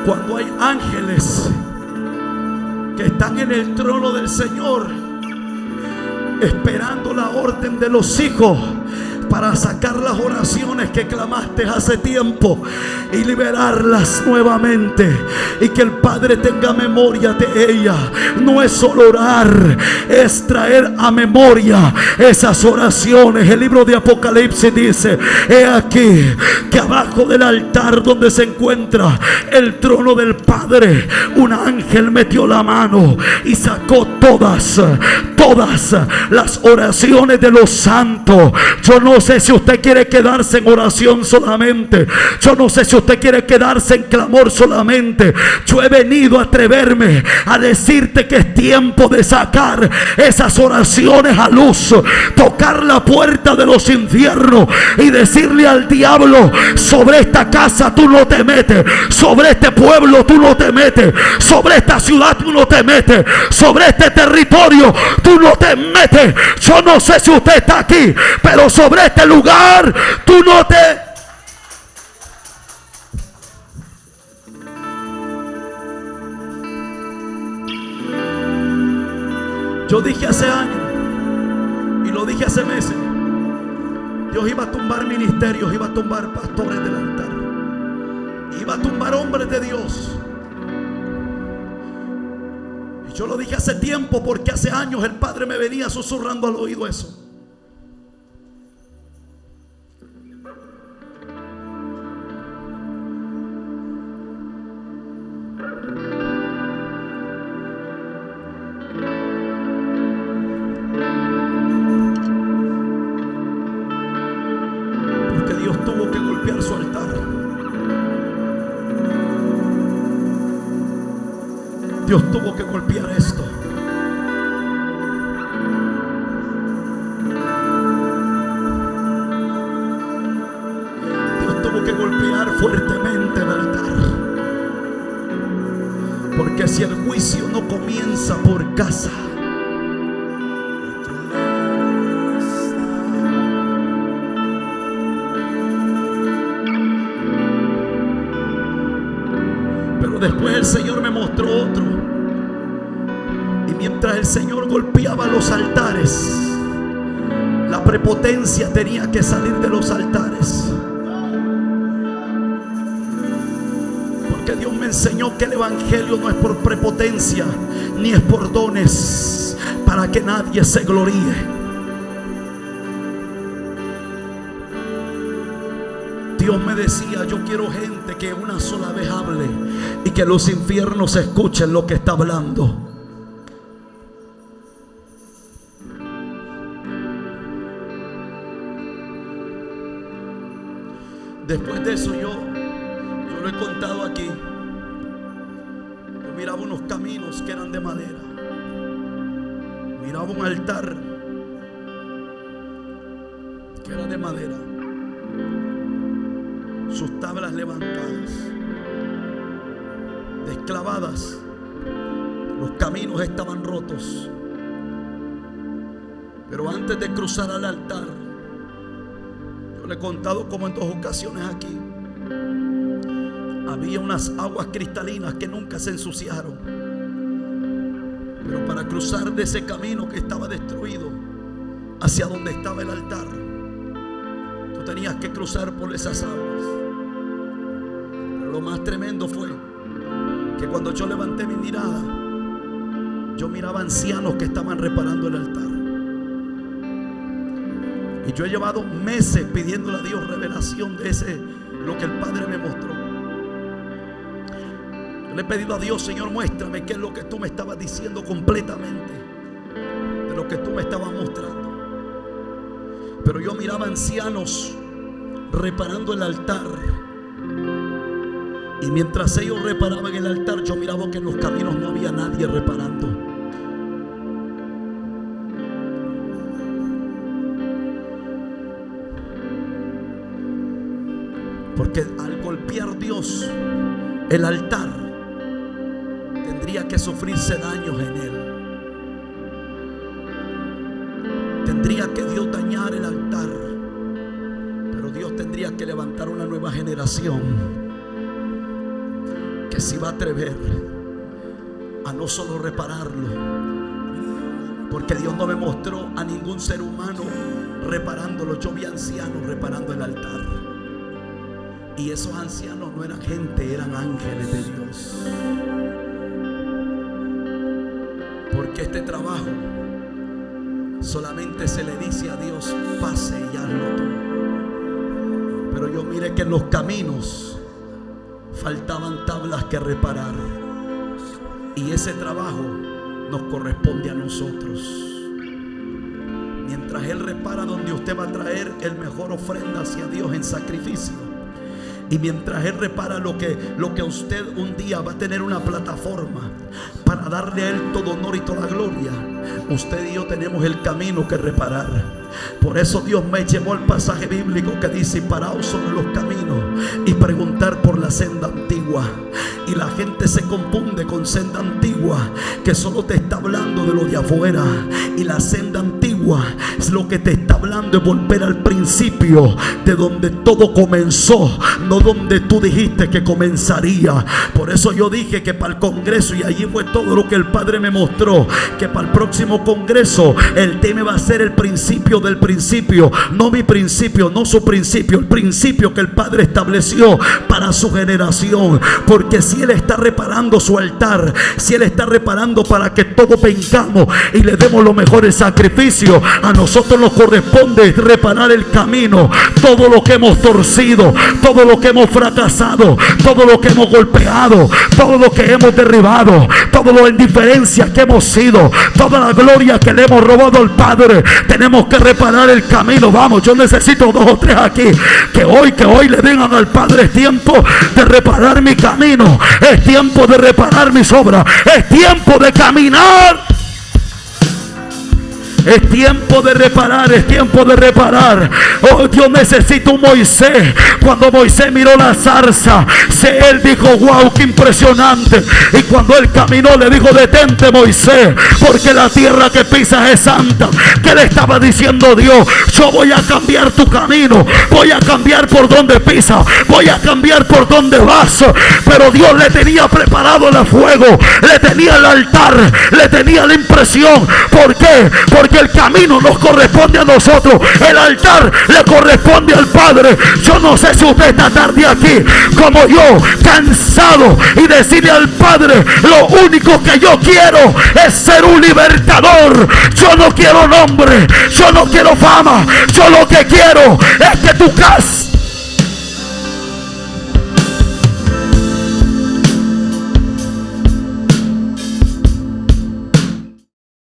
Cuando hay ángeles que están en el trono del Señor, esperando la orden de los hijos para sacar las oraciones que clamaste hace tiempo y liberarlas nuevamente, y que el Padre tenga memoria de ella. No es solo orar, es traer a memoria esas oraciones. El libro de Apocalipsis dice: he aquí que abajo del altar donde se encuentra el trono del Padre, un ángel metió la mano y sacó todas las oraciones de los santos. Yo no sé si usted quiere quedarse en oración solamente. Yo no sé si usted quiere quedarse en clamor solamente. Yo he venido a atreverme a decirte que es tiempo de sacar esas oraciones a luz, tocar la puerta de los infiernos y decirle al diablo: sobre esta casa tú no te metes, sobre este pueblo tú no te metes, sobre esta ciudad tú no te metes, sobre este territorio tú no te metes. Yo no sé si usted está aquí, pero sobre este lugar tú no te... Yo dije hace años y lo dije hace meses: Dios iba a tumbar ministerios, iba a tumbar pastores del altar, iba a tumbar hombres de Dios. Y yo lo dije hace tiempo, porque hace años el Padre me venía susurrando al oído eso. Dios tuvo que golpear esto. Dios tuvo que golpear fuertemente el altar. Porque si el juicio no comienza por casa, pero después el Señor me mostró otro. Y mientras el Señor golpeaba los altares, la prepotencia tenía que salir de los altares. Porque Dios me enseñó que el evangelio no es por prepotencia, ni es por dones, para que nadie se gloríe. Dios me decía: yo quiero gente que una sola vez hable y que los infiernos escuchen lo que está hablando. Después de eso yo lo he contado aquí. Yo miraba unos caminos que eran de madera. Miraba un altar que era de madera, sus tablas levantadas, desclavadas. Los caminos estaban rotos. Pero antes de cruzar al altar, le he contado como en 2 ocasiones aquí, había unas aguas cristalinas que nunca se ensuciaron. Pero para cruzar de ese camino que estaba destruido hacia donde estaba el altar, tú tenías que cruzar por esas aguas. Pero lo más tremendo fue que cuando yo levanté mi mirada, yo miraba ancianos que estaban reparando el altar. Y yo he llevado meses pidiéndole a Dios revelación de lo que el Padre me mostró. Yo le he pedido a Dios: Señor, muéstrame qué es lo que tú me estabas diciendo completamente de lo que tú me estabas mostrando. Pero yo miraba ancianos reparando el altar. Y mientras ellos reparaban el altar, yo miraba que en los caminos no había nadie reparando. Porque al golpear Dios el altar, tendría que sufrirse daños en él. Tendría que Dios dañar el altar, pero Dios tendría que levantar una nueva generación que se va a atrever a no solo repararlo, porque Dios no me mostró a ningún ser humano reparándolo. Yo vi ancianos reparando el altar, y esos ancianos no eran gente, eran ángeles de Dios. Porque este trabajo solamente se le dice a Dios: pase y hazlo tú. Pero yo miré que en los caminos faltaban tablas que reparar, y ese trabajo nos corresponde a nosotros. Mientras Él repara donde usted va a traer el mejor ofrenda hacia Dios en sacrificio, y mientras Él repara lo que usted un día va a tener una plataforma para darle a Él todo honor y toda gloria, usted y yo tenemos el camino que reparar. Por eso Dios me llevó al pasaje bíblico que dice: paraos sobre los caminos y preguntar por la senda antigua. Y la gente se confunde con senda antigua, que solo te está hablando de lo de afuera. Y la senda antigua es lo que te está hablando, es volver al principio, de donde todo comenzó, no donde tú dijiste que comenzaría. Por eso yo dije que para el congreso, y allí fue todo lo que el Padre me mostró, que para el próximo congreso el tema va a ser el principio del principio. No mi principio, no su principio, el principio que el Padre estableció para su generación. Porque si Él está reparando su altar, si Él está reparando para que todos vengamos y le demos los mejores sacrificios, a nosotros nos corresponde reparar el camino. Todo lo que hemos torcido, todo lo que hemos fracasado, todo lo que hemos golpeado, todo lo que hemos derribado, toda la indiferencia que hemos sido, toda la gloria que le hemos robado al Padre, tenemos que reparar el camino. Vamos, yo necesito 2 o 3 aquí que hoy le digan al Padre: es tiempo de reparar mi camino, es tiempo de reparar mis obras, es tiempo de caminar. Es tiempo de reparar, es tiempo de reparar. Oh, Dios necesita un Moisés. Cuando Moisés miró la zarza, él dijo: wow, qué impresionante. Y cuando él caminó, le dijo: detente, Moisés, porque la tierra que pisas es santa. ¿Qué le estaba diciendo Dios? Yo voy a cambiar tu camino, voy a cambiar por donde pisas, voy a cambiar por donde vas. Pero Dios le tenía preparado el fuego, le tenía el altar, le tenía la impresión. ¿Por qué? Porque el camino nos corresponde a nosotros, el altar le corresponde al Padre. Yo no sé si usted está tarde aquí como yo, cansado, y decirle al Padre: lo único que yo quiero es ser un libertador. Yo no quiero nombre, yo no quiero fama, yo lo que quiero es que tu casa